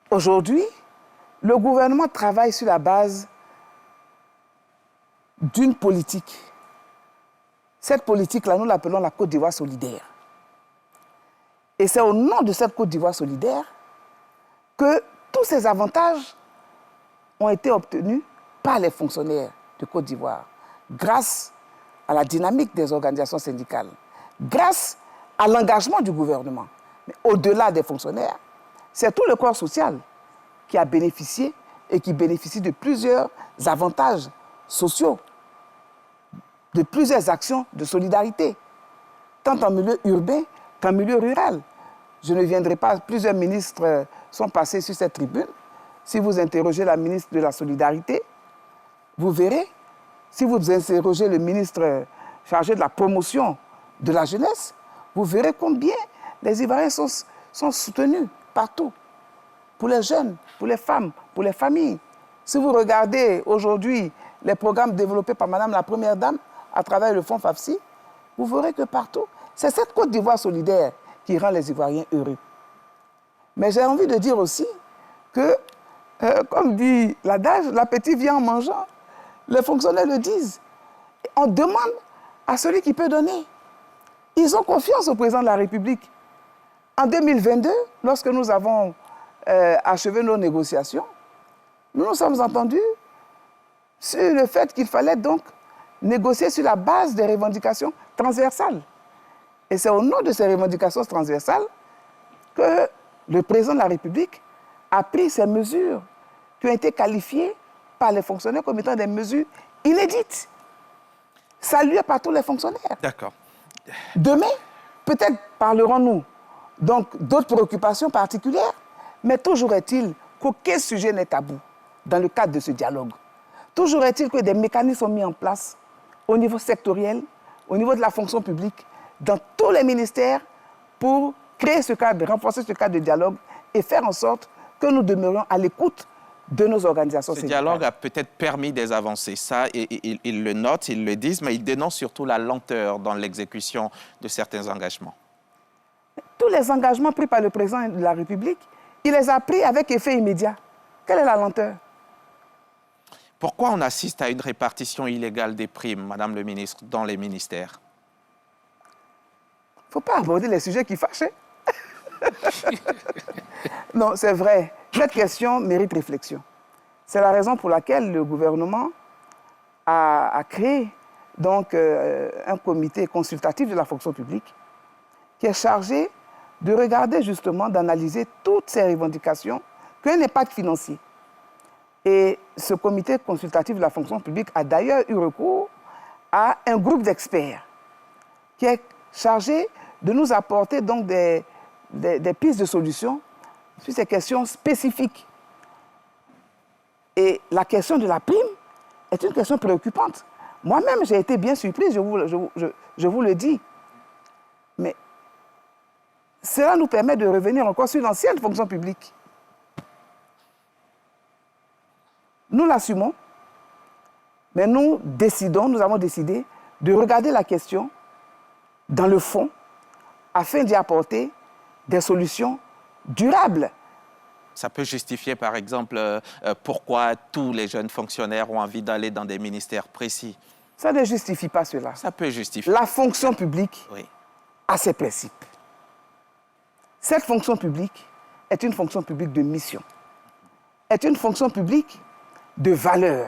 Aujourd'hui, le gouvernement travaille sur la base d'une politique. Cette politique-là, nous l'appelons la Côte d'Ivoire solidaire. Et c'est au nom de cette Côte d'Ivoire solidaire que tous ces avantages ont été obtenus par les fonctionnaires de Côte d'Ivoire, grâce à la dynamique des organisations syndicales, grâce à l'engagement du gouvernement. Mais au-delà des fonctionnaires, c'est tout le corps social qui a bénéficié et qui bénéficie de plusieurs avantages sociaux, de plusieurs actions de solidarité, tant en milieu urbain qu'en milieu rural. Je ne viendrai pas, plusieurs ministres sont passés sur cette tribune. Si vous interrogez la ministre de la Solidarité, vous verrez, si vous interrogez le ministre chargé de la promotion de la jeunesse, vous verrez combien les Ivoiriens sont soutenus partout, pour les jeunes, pour les femmes, pour les familles. Si vous regardez aujourd'hui les programmes développés par Madame la Première Dame à travers le Fonds FAFSI, vous verrez que partout, c'est cette Côte d'Ivoire solidaire qui rend les Ivoiriens heureux. Mais j'ai envie de dire aussi que, comme dit l'adage, l'appétit vient en mangeant. Les fonctionnaires le disent. On demande à celui qui peut donner. Ils ont confiance au président de la République. En 2022, lorsque nous avons achevé nos négociations, nous nous sommes entendus sur le fait qu'il fallait donc négocier sur la base des revendications transversales. Et c'est au nom de ces revendications transversales que le président de la République a pris ces mesures qui ont été qualifiées par les fonctionnaires comme étant des mesures inédites. salué par tous les fonctionnaires. D'accord. Demain, peut-être parlerons-nous donc d'autres préoccupations particulières, mais toujours est-il qu'aucun sujet n'est tabou dans le cadre de ce dialogue. Toujours est-il que des mécanismes sont mis en place au niveau sectoriel, au niveau de la fonction publique, dans tous les ministères pour créer ce cadre, renforcer ce cadre de dialogue et faire en sorte que nous demeurions à l'écoute de nos organisations syndicales. Ce dialogue a peut-être permis des avancées, ça, ils le notent, ils le disent, mais ils dénoncent surtout la lenteur dans l'exécution de certains engagements. Tous les engagements pris par le président de la République, il les a pris avec effet immédiat. Quelle est la lenteur? Pourquoi on assiste à une répartition illégale des primes, Madame le ministre, dans les ministères? Il ne faut pas aborder les sujets qui fâchent. Non, c'est vrai. Cette question mérite réflexion. C'est la raison pour laquelle le gouvernement a créé donc, un comité consultatif de la fonction publique qui est chargé de regarder justement, d'analyser toutes ces revendications qui ont un impact financier. Et ce comité consultatif de la fonction publique a d'ailleurs eu recours à un groupe d'experts qui est chargé de nous apporter donc des pistes de solutions sur ces questions spécifiques. Et la question de la prime est une question préoccupante. Moi-même, j'ai été bien surprise, je vous le dis. Mais cela nous permet de revenir encore sur l'ancienne fonction publique. Nous l'assumons, mais nous avons décidé de regarder la question dans le fond afin d'y apporter des solutions durables. Ça peut justifier, par exemple, pourquoi tous les jeunes fonctionnaires ont envie d'aller dans des ministères précis. Ça ne justifie pas cela. Ça peut justifier. La fonction publique a ses principes. Cette fonction publique est une fonction publique de mission, est une fonction publique de valeur.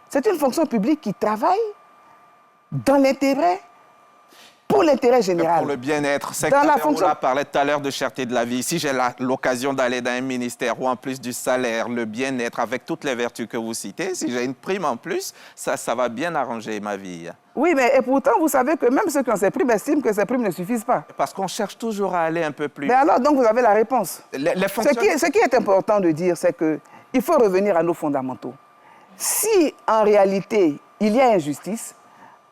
C'est une fonction publique qui travaille dans l'intérêt, pour l'intérêt général. Pour le bien-être. C'est dans que la fonction... on parlait tout à l'heure de cherté de la vie. Si j'ai l'occasion d'aller dans un ministère où en plus du salaire, le bien-être, avec toutes les vertus que vous citez, si j'ai une prime en plus, ça va bien arranger ma vie. Oui, mais et pourtant, vous savez que même ceux qui ont ces primes estiment que ces primes ne suffisent pas. Parce qu'on cherche toujours à aller un peu plus. Mais alors, donc, vous avez la réponse. Ce qui est important de dire, c'est qu'il faut revenir à nos fondamentaux. Si, en réalité, il y a injustice,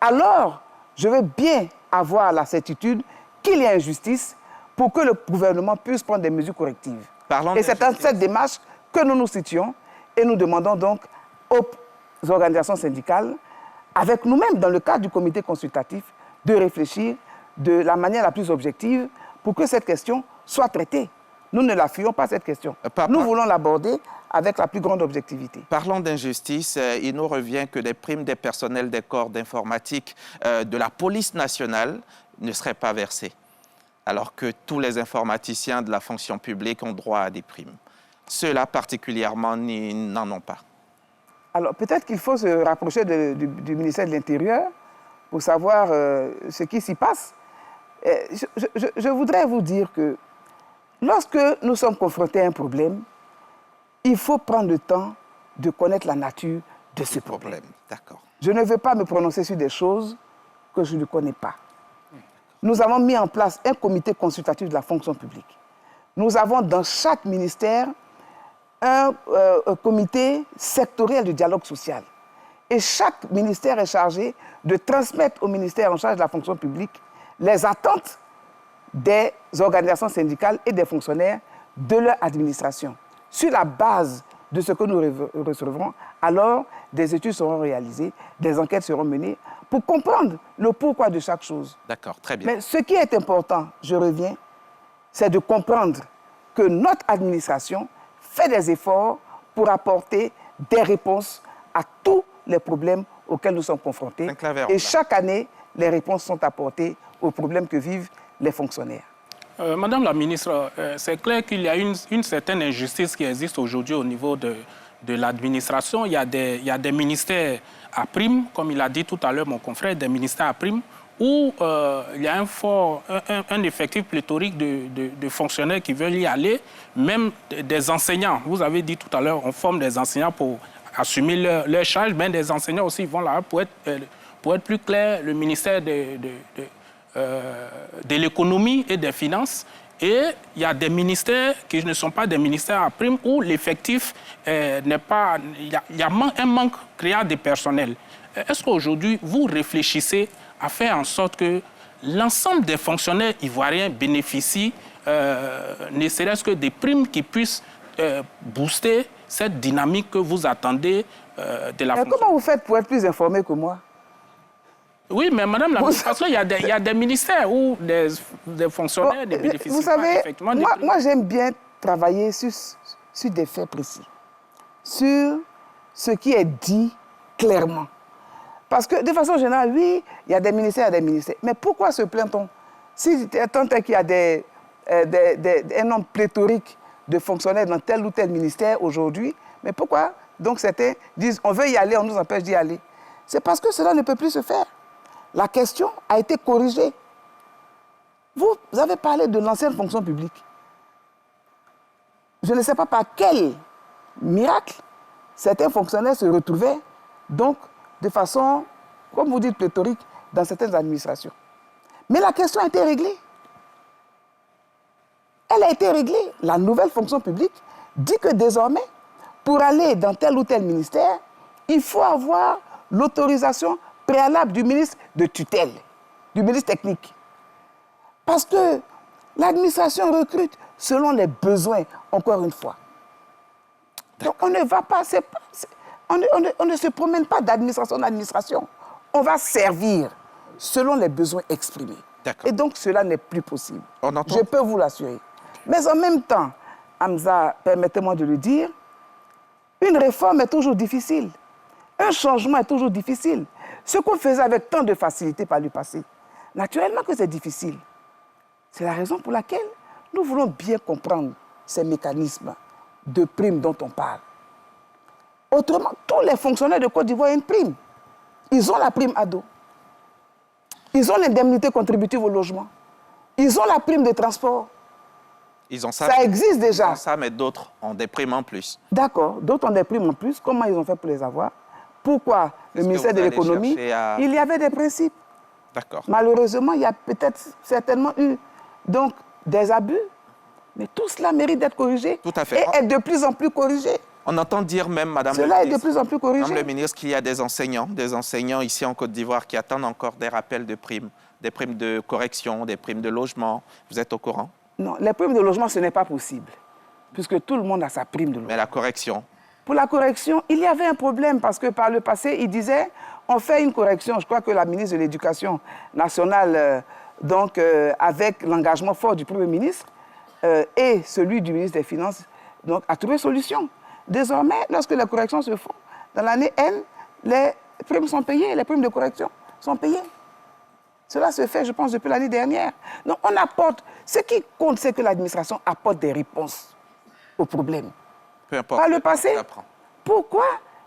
alors, je veux bien avoir la certitude qu'il y a injustice pour que le gouvernement puisse prendre des mesures correctives. Et c'est dans cette démarche que nous nous situons et nous demandons donc aux organisations syndicales, avec nous-mêmes dans le cadre du comité consultatif, de réfléchir de la manière la plus objective pour que cette question soit traitée. Nous ne la fuyons pas, cette question. Nous voulons l'aborder avec la plus grande objectivité. Parlons d'injustice, il nous revient que des primes des personnels des corps d'informatique de la police nationale ne seraient pas versées, alors que tous les informaticiens de la fonction publique ont droit à des primes. Ceux-là particulièrement n'en ont pas. Alors peut-être qu'il faut se rapprocher du ministère de l'Intérieur pour savoir ce qui s'y passe. Je voudrais vous dire que lorsque nous sommes confrontés à un problème, il faut prendre le temps de connaître la nature de ce problème. D'accord. Je ne veux pas me prononcer sur des choses que je ne connais pas. Nous avons mis en place un comité consultatif de la fonction publique. Nous avons dans chaque ministère un comité sectoriel de dialogue social. Et chaque ministère est chargé de transmettre au ministère en charge de la fonction publique les attentes des organisations syndicales et des fonctionnaires de leur administration. Sur la base de ce que nous recevrons, alors des études seront réalisées, des enquêtes seront menées pour comprendre le pourquoi de chaque chose. D'accord, très bien. Mais ce qui est important, je reviens, c'est de comprendre que notre administration fait des efforts pour apporter des réponses à tous les problèmes auxquels nous sommes confrontés. Et chaque année, les réponses sont apportées aux problèmes que vivent les fonctionnaires. Madame la ministre, c'est clair qu'il y a une certaine injustice qui existe aujourd'hui au niveau de l'administration. Il y a des ministères à prime, comme il a dit tout à l'heure mon confrère, des ministères à prime, où il y a un effectif pléthorique de fonctionnaires qui veulent y aller, même des enseignants. Vous avez dit tout à l'heure, on forme des enseignants pour assumer leur charge, mais des enseignants aussi vont là pour pour être plus clair, le ministère de l'économie et des finances. Et il y a des ministères qui ne sont pas des ministères à prime où l'effectif n'est pas... Il y a un manque criant de personnel. Est-ce qu'aujourd'hui, vous réfléchissez à faire en sorte que l'ensemble des fonctionnaires ivoiriens bénéficient, ne serait-ce que des primes qui puissent booster cette dynamique que vous attendez de la fonction? Comment vous faites pour être plus informé que moi? Oui, mais madame la ministre, parce qu'il y a des ministères où des fonctionnaires ne bénéficient vous savez, pas effectivement des primes. moi j'aime bien travailler sur des faits précis, sur ce qui est dit clairement. Parce que de façon générale, oui, il y a des ministères, Mais pourquoi se plaint-on? Si tant est qu'il y a un nombre pléthorique de fonctionnaires dans tel ou tel ministère aujourd'hui, mais pourquoi donc certains disent on veut y aller, on nous empêche d'y aller? C'est parce que cela ne peut plus se faire. La question a été corrigée. Vous avez parlé de l'ancienne fonction publique. Je ne sais pas par quel miracle certains fonctionnaires se retrouvaient donc de façon, comme vous dites, pléthorique dans certaines administrations. Mais la question a été réglée. Elle a été réglée. La nouvelle fonction publique dit que désormais, pour aller dans tel ou tel ministère, il faut avoir l'autorisation préalable du ministre de tutelle, du ministre technique. Parce que l'administration recrute selon les besoins, encore une fois. Donc on ne va pas, on ne se promène pas d'administration en administration. On va servir selon les besoins exprimés. Et donc cela n'est plus possible. Je peux vous l'assurer. Mais en même temps, Hamza, permettez-moi de le dire, une réforme est toujours difficile. Un changement est toujours difficile. Ce qu'on faisait avec tant de facilité par le passé, naturellement que c'est difficile. C'est la raison pour laquelle nous voulons bien comprendre ces mécanismes de primes dont on parle. Autrement, tous les fonctionnaires de Côte d'Ivoire ont une prime. Ils ont la prime ado. Ils ont l'indemnité contributive au logement. Ils ont la prime de transport. Ils ont ça. Ça existe déjà. Ils ont ça, mais d'autres ont des primes en plus. D'accord, d'autres ont des primes en plus. Comment ils ont fait pour les avoir? Pourquoi le ministère de l'économie, il y avait des principes. D'accord. Malheureusement, il y a peut-être certainement eu donc, des abus, mais tout cela mérite d'être corrigé. Tout à fait. Et est de plus en plus corrigé. On entend dire même, Madame Cela est de plus en plus corrigé. Madame le ministre, qu'il y a des enseignants ici en Côte d'Ivoire qui attendent encore des rappels de primes, des primes de correction, des primes de logement. Vous êtes au courant? Non, les primes de logement, ce n'est pas possible, puisque tout le monde a sa prime de logement. Mais la correction? Pour la correction, il y avait un problème parce que par le passé, il disait on fait une correction. Je crois que la ministre de l'Éducation nationale, avec l'engagement fort du Premier ministre et celui du ministre des Finances, donc, a trouvé solution. Désormais, lorsque les corrections se font, dans l'année N, les primes sont payées, les primes de correction sont payées. Cela se fait, je pense, depuis l'année dernière. Donc, on apporte... Ce qui compte, c'est que l'administration apporte des réponses aux problèmes. Peu importe. Par le passé, pourquoi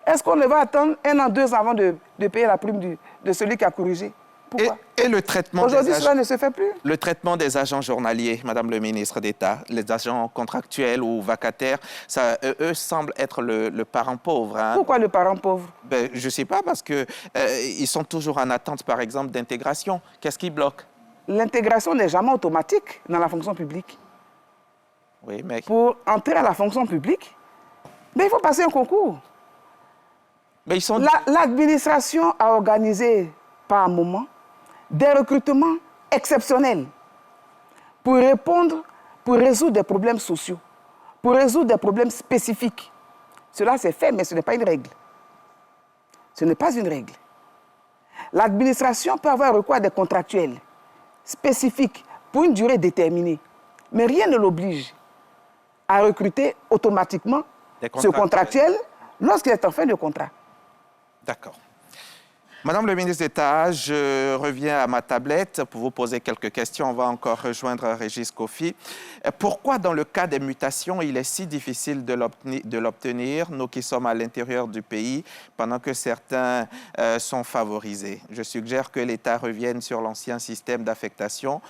est-ce qu'on va attendre 1 an, 2 ans avant de payer la prime de celui qui a corrigé? Pourquoi? Et le traitement aujourd'hui, cela ne se fait plus. Le traitement des agents journaliers, Madame le ministre d'État, les agents contractuels ou vacataires, ça, eux semblent être le parent pauvre. Hein. Pourquoi le parent pauvre? Je ne sais pas, parce qu'ils sont toujours en attente, par exemple, d'intégration. Qu'est-ce qui bloque? L'intégration n'est jamais automatique dans la fonction publique. Oui, mais... Pour entrer à la fonction publique, mais il faut passer un concours. Mais ils sont... L'administration a organisé par moment des recrutements exceptionnels pour répondre, pour résoudre des problèmes sociaux, pour résoudre des problèmes spécifiques. Cela s'est fait, mais ce n'est pas une règle. Ce n'est pas une règle. L'administration peut avoir recours à des contractuels spécifiques pour une durée déterminée, mais rien ne l'oblige à recruter automatiquement ce contractuel lorsqu'il est en fin de contrat. D'accord. Madame le ministre d'État, je reviens à ma tablette pour vous poser quelques questions. On va encore rejoindre Régis Kofi. Pourquoi, dans le cas des mutations, il est si difficile de l'obtenir, nous qui sommes à l'intérieur du pays, pendant que certains sont favorisés? Je suggère que l'État revienne sur l'ancien système d'affectation,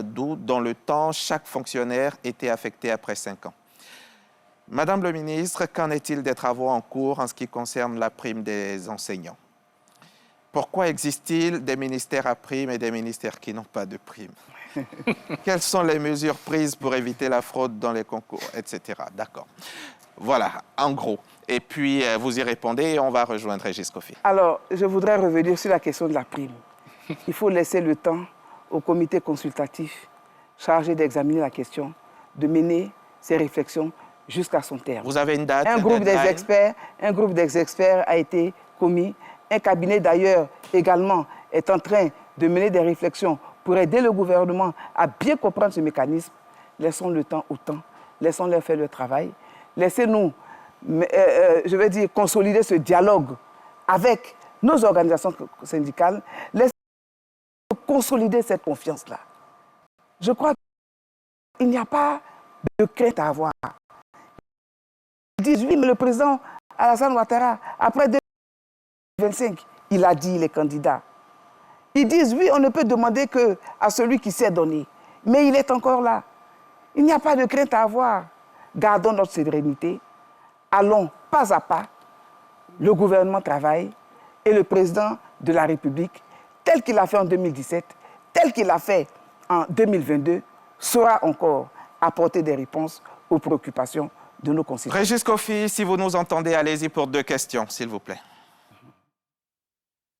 d'où, dans le temps, chaque fonctionnaire était affecté après 5 ans. Madame le ministre, qu'en est-il des travaux en cours en ce qui concerne la prime des enseignants? Pourquoi existe-t-il des ministères à prime et des ministères qui n'ont pas de prime? Quelles sont les mesures prises pour éviter la fraude dans les concours, etc. D'accord. Voilà, en gros. Et puis, vous y répondez et on va rejoindre Régis Kofi. Alors, je voudrais revenir sur la question de la prime. Il faut laisser le temps au comité consultatif chargé d'examiner la question, de mener ses réflexions jusqu'à son terme. Vous avez une date? Un groupe des experts a été commis. Un cabinet, d'ailleurs, également, est en train de mener des réflexions pour aider le gouvernement à bien comprendre ce mécanisme. Laissons le temps au temps. Laissons-leur faire le travail. Laissez-nous, je vais dire, consolider ce dialogue avec nos organisations syndicales. Laissez-nous consolider cette confiance-là. Je crois qu'il n'y a pas de crainte à avoir. Ils disent oui, mais le président Alassane Ouattara, après 2025, il a dit, il est candidat. Ils disent oui, on ne peut demander qu'à celui qui sait donner. Mais il est encore là. Il n'y a pas de crainte à avoir. Gardons notre sérénité. Allons pas à pas. Le gouvernement travaille et le président de la République, tel qu'il a fait en 2017, tel qu'il a fait en 2022, saura encore apporter des réponses aux préoccupations de nos concitoyens. Régis Kofi, si vous nous entendez, allez-y pour 2 questions, s'il vous plaît.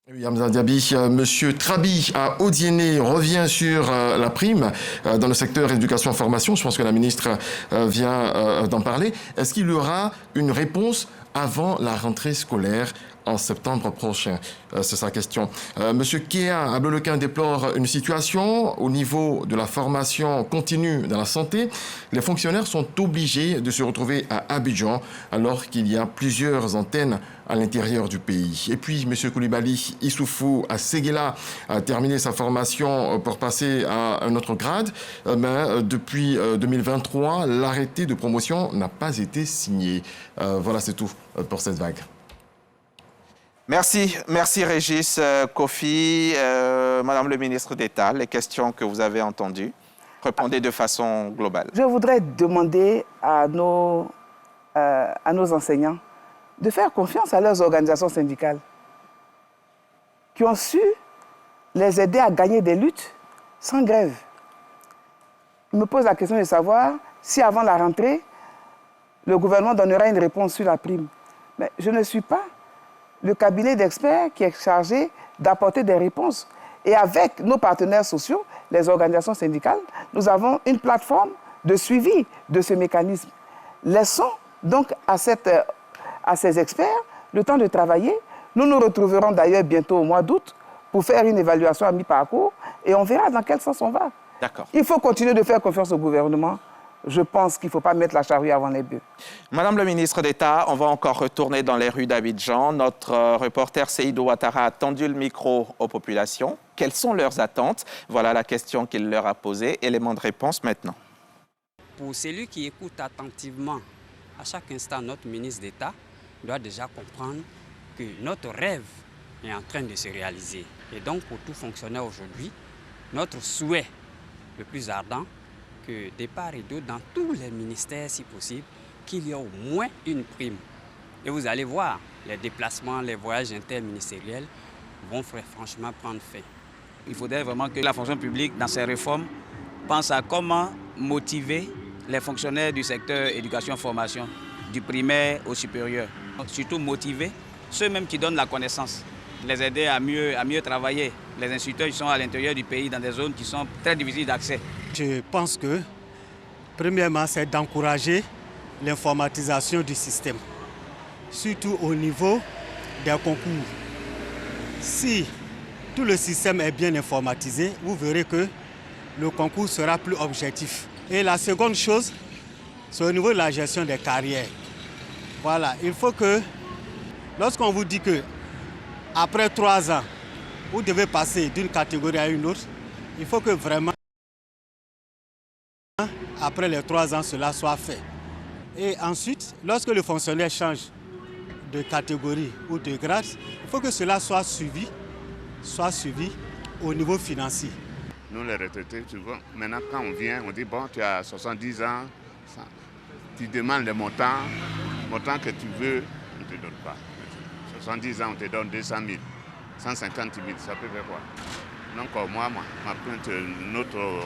Oui, Hamza Diaby, Monsieur Trabi à Odiéné revient sur la prime dans le secteur éducation-formation. Je pense que la ministre vient d'en parler. Est-ce qu'il y aura une réponse avant la rentrée scolaire en septembre prochain? C'est sa question. Monsieur Kéa Ablequin déplore une situation au niveau de la formation continue dans la santé. Les fonctionnaires sont obligés de se retrouver à Abidjan alors qu'il y a plusieurs antennes à l'intérieur du pays. Et puis, M. Koulibaly Issoufou à Séguéla a terminé sa formation pour passer à un autre grade. Mais depuis 2023, l'arrêté de promotion n'a pas été signé. Voilà, c'est tout pour cette vague. Merci Régis Kofi. Madame le ministre d'État, les questions que vous avez entendues, répondez de façon globale. Je voudrais demander à nos enseignants de faire confiance à leurs organisations syndicales qui ont su les aider à gagner des luttes sans grève. Je me pose la question de savoir si avant la rentrée, le gouvernement donnera une réponse sur la prime. Mais je ne suis pas le cabinet d'experts qui est chargé d'apporter des réponses. Et avec nos partenaires sociaux, les organisations syndicales, nous avons une plateforme de suivi de ce mécanisme. Laissons donc à ces experts le temps de travailler. Nous nous retrouverons d'ailleurs bientôt au mois d'août pour faire une évaluation à mi-parcours et on verra dans quel sens on va. D'accord. Il faut continuer de faire confiance au gouvernement. Je pense qu'il ne faut pas mettre la charrue avant les bœufs. Madame le ministre d'État, on va encore retourner dans les rues d'Abidjan. Notre reporter Seydou Ouattara a tendu le micro aux populations. Quelles sont leurs attentes? Voilà la question qu'il leur a posée. Élément de réponse maintenant. Pour celui qui écoute attentivement à chaque instant notre ministre d'État, doit déjà comprendre que notre rêve est en train de se réaliser. Et donc pour tout fonctionnaire aujourd'hui, notre souhait le plus ardent, que de part et d'autre, dans tous les ministères, si possible, qu'il y ait au moins une prime. Et vous allez voir, les déplacements, les voyages interministériels vont franchement prendre fin. Il faudrait vraiment que la fonction publique, dans ses réformes, pense à comment motiver les fonctionnaires du secteur éducation-formation, du primaire au supérieur. Surtout motiver ceux mêmes qui donnent la connaissance, les aider à mieux travailler. Les instituteurs sont à l'intérieur du pays, dans des zones qui sont très difficiles d'accès. Je pense que, premièrement, c'est d'encourager l'informatisation du système, surtout au niveau des concours. Si tout le système est bien informatisé, vous verrez que le concours sera plus objectif. Et la seconde chose, c'est au niveau de la gestion des carrières. Voilà, il faut que, lorsqu'on vous dit que après 3 ans, vous devez passer d'une catégorie à une autre, il faut que vraiment, après les 3 ans, cela soit fait. Et ensuite, lorsque le fonctionnaire change de catégorie ou de grade, il faut que cela soit suivi au niveau financier. Nous les retraités, souvent, maintenant quand on vient, on dit bon, tu as 70 ans, tu demandes le montant que tu veux, on ne te donne pas. 70 ans, on te donne 200 000. 150 000, ça peut faire quoi? Donc moi, ma plainte,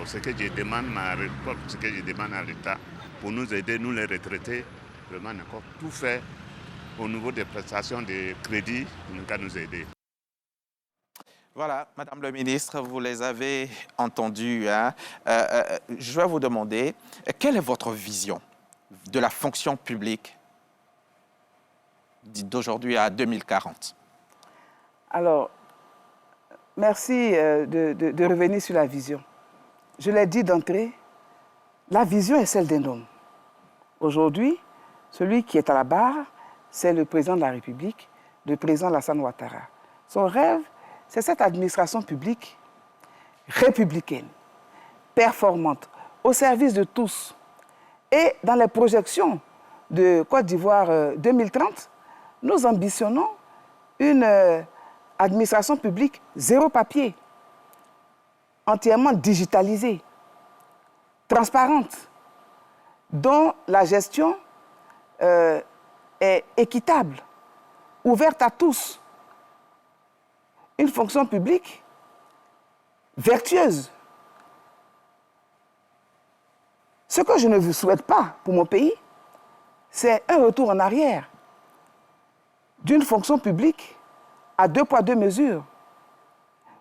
ce que je demande, ma réponse, ce que je demande à l'État, pour nous aider, nous les retraités, vraiment encore tout faire au niveau des prestations de crédit, pour nous aider. Voilà, Madame le ministre, vous les avez entendus. Hein. Je vais vous demander, quelle est votre vision de la fonction publique d'aujourd'hui à 2040? Alors, merci de revenir sur la vision. Je l'ai dit d'entrée, la vision est celle d'un homme. Aujourd'hui, celui qui est à la barre, c'est le président de la République, le président Alassane Ouattara. Son rêve, c'est cette administration publique républicaine, performante, au service de tous. Et dans les projections de Côte d'Ivoire 2030, nous ambitionnons une administration publique zéro papier, entièrement digitalisée, transparente, dont la gestion est équitable, ouverte à tous. Une fonction publique vertueuse. Ce que je ne vous souhaite pas pour mon pays, c'est un retour en arrière d'une fonction publique à 2 poids 2 mesures,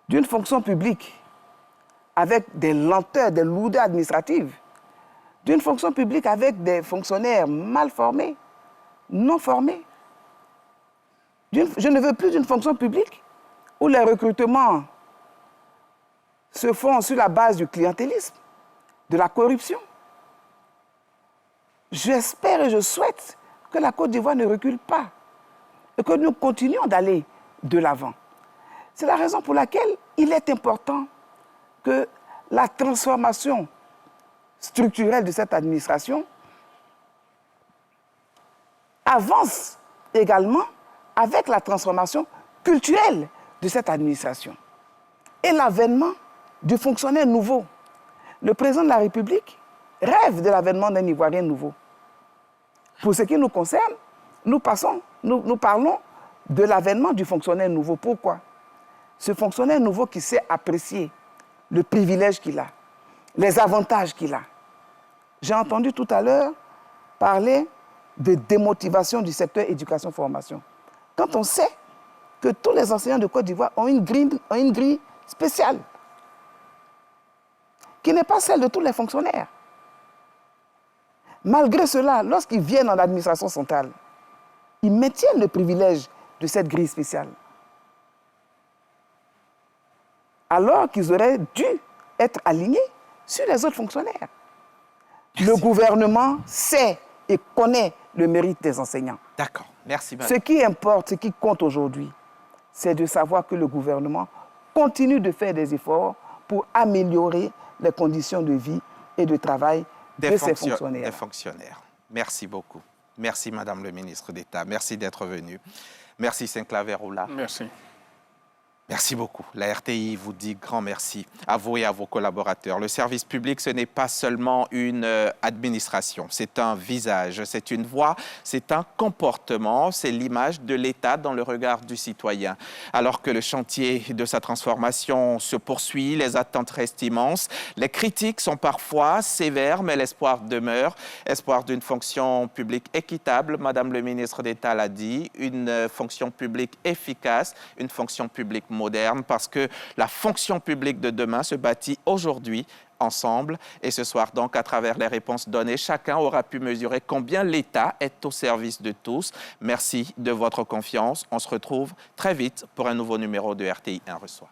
d'une fonction publique avec des lenteurs, des lourdeurs administratives, d'une fonction publique avec des fonctionnaires mal formés, non formés. Je ne veux plus d'une fonction publique où les recrutements se font sur la base du clientélisme, de la corruption. J'espère et je souhaite que la Côte d'Ivoire ne recule pas et que nous continuions d'aller de l'avant. C'est la raison pour laquelle il est important que la transformation structurelle de cette administration avance également avec la transformation culturelle de cette administration et l'avènement du fonctionnaire nouveau. Le président de la République rêve de l'avènement d'un Ivoirien nouveau. Pour ce qui nous concerne, nous parlons de l'avènement du fonctionnaire nouveau. Pourquoi? Ce fonctionnaire nouveau qui sait apprécier le privilège qu'il a, les avantages qu'il a. J'ai entendu tout à l'heure parler de démotivation du secteur éducation-formation. Quand on sait que tous les enseignants de Côte d'Ivoire ont une grille spéciale, qui n'est pas celle de tous les fonctionnaires. Malgré cela, lorsqu'ils viennent en administration centrale, ils maintiennent le privilège de cette grille spéciale. Alors qu'ils auraient dû être alignés sur les autres fonctionnaires. Merci. Le gouvernement sait et connaît le mérite des enseignants. D'accord, merci madame. Ce qui importe, ce qui compte aujourd'hui, c'est de savoir que le gouvernement continue de faire des efforts pour améliorer les conditions de vie et de travail de ces fonctionnaires. Des fonctionnaires. Merci beaucoup. Merci madame le ministre d'État. Merci d'être venu. Merci Saint-Claver-Oula. Merci. Merci beaucoup. La RTI vous dit grand merci à vous et à vos collaborateurs. Le service public, ce n'est pas seulement une administration, c'est un visage, c'est une voix, c'est un comportement, c'est l'image de l'État dans le regard du citoyen. Alors que le chantier de sa transformation se poursuit, les attentes restent immenses, les critiques sont parfois sévères, mais l'espoir demeure. Espoir d'une fonction publique équitable, Madame le ministre d'État l'a dit, une fonction publique efficace, une fonction publique moderne, parce que la fonction publique de demain se bâtit aujourd'hui ensemble. Et ce soir, donc, à travers les réponses données, chacun aura pu mesurer combien l'État est au service de tous. Merci de votre confiance. On se retrouve très vite pour un nouveau numéro de RTI 1 Reçoit.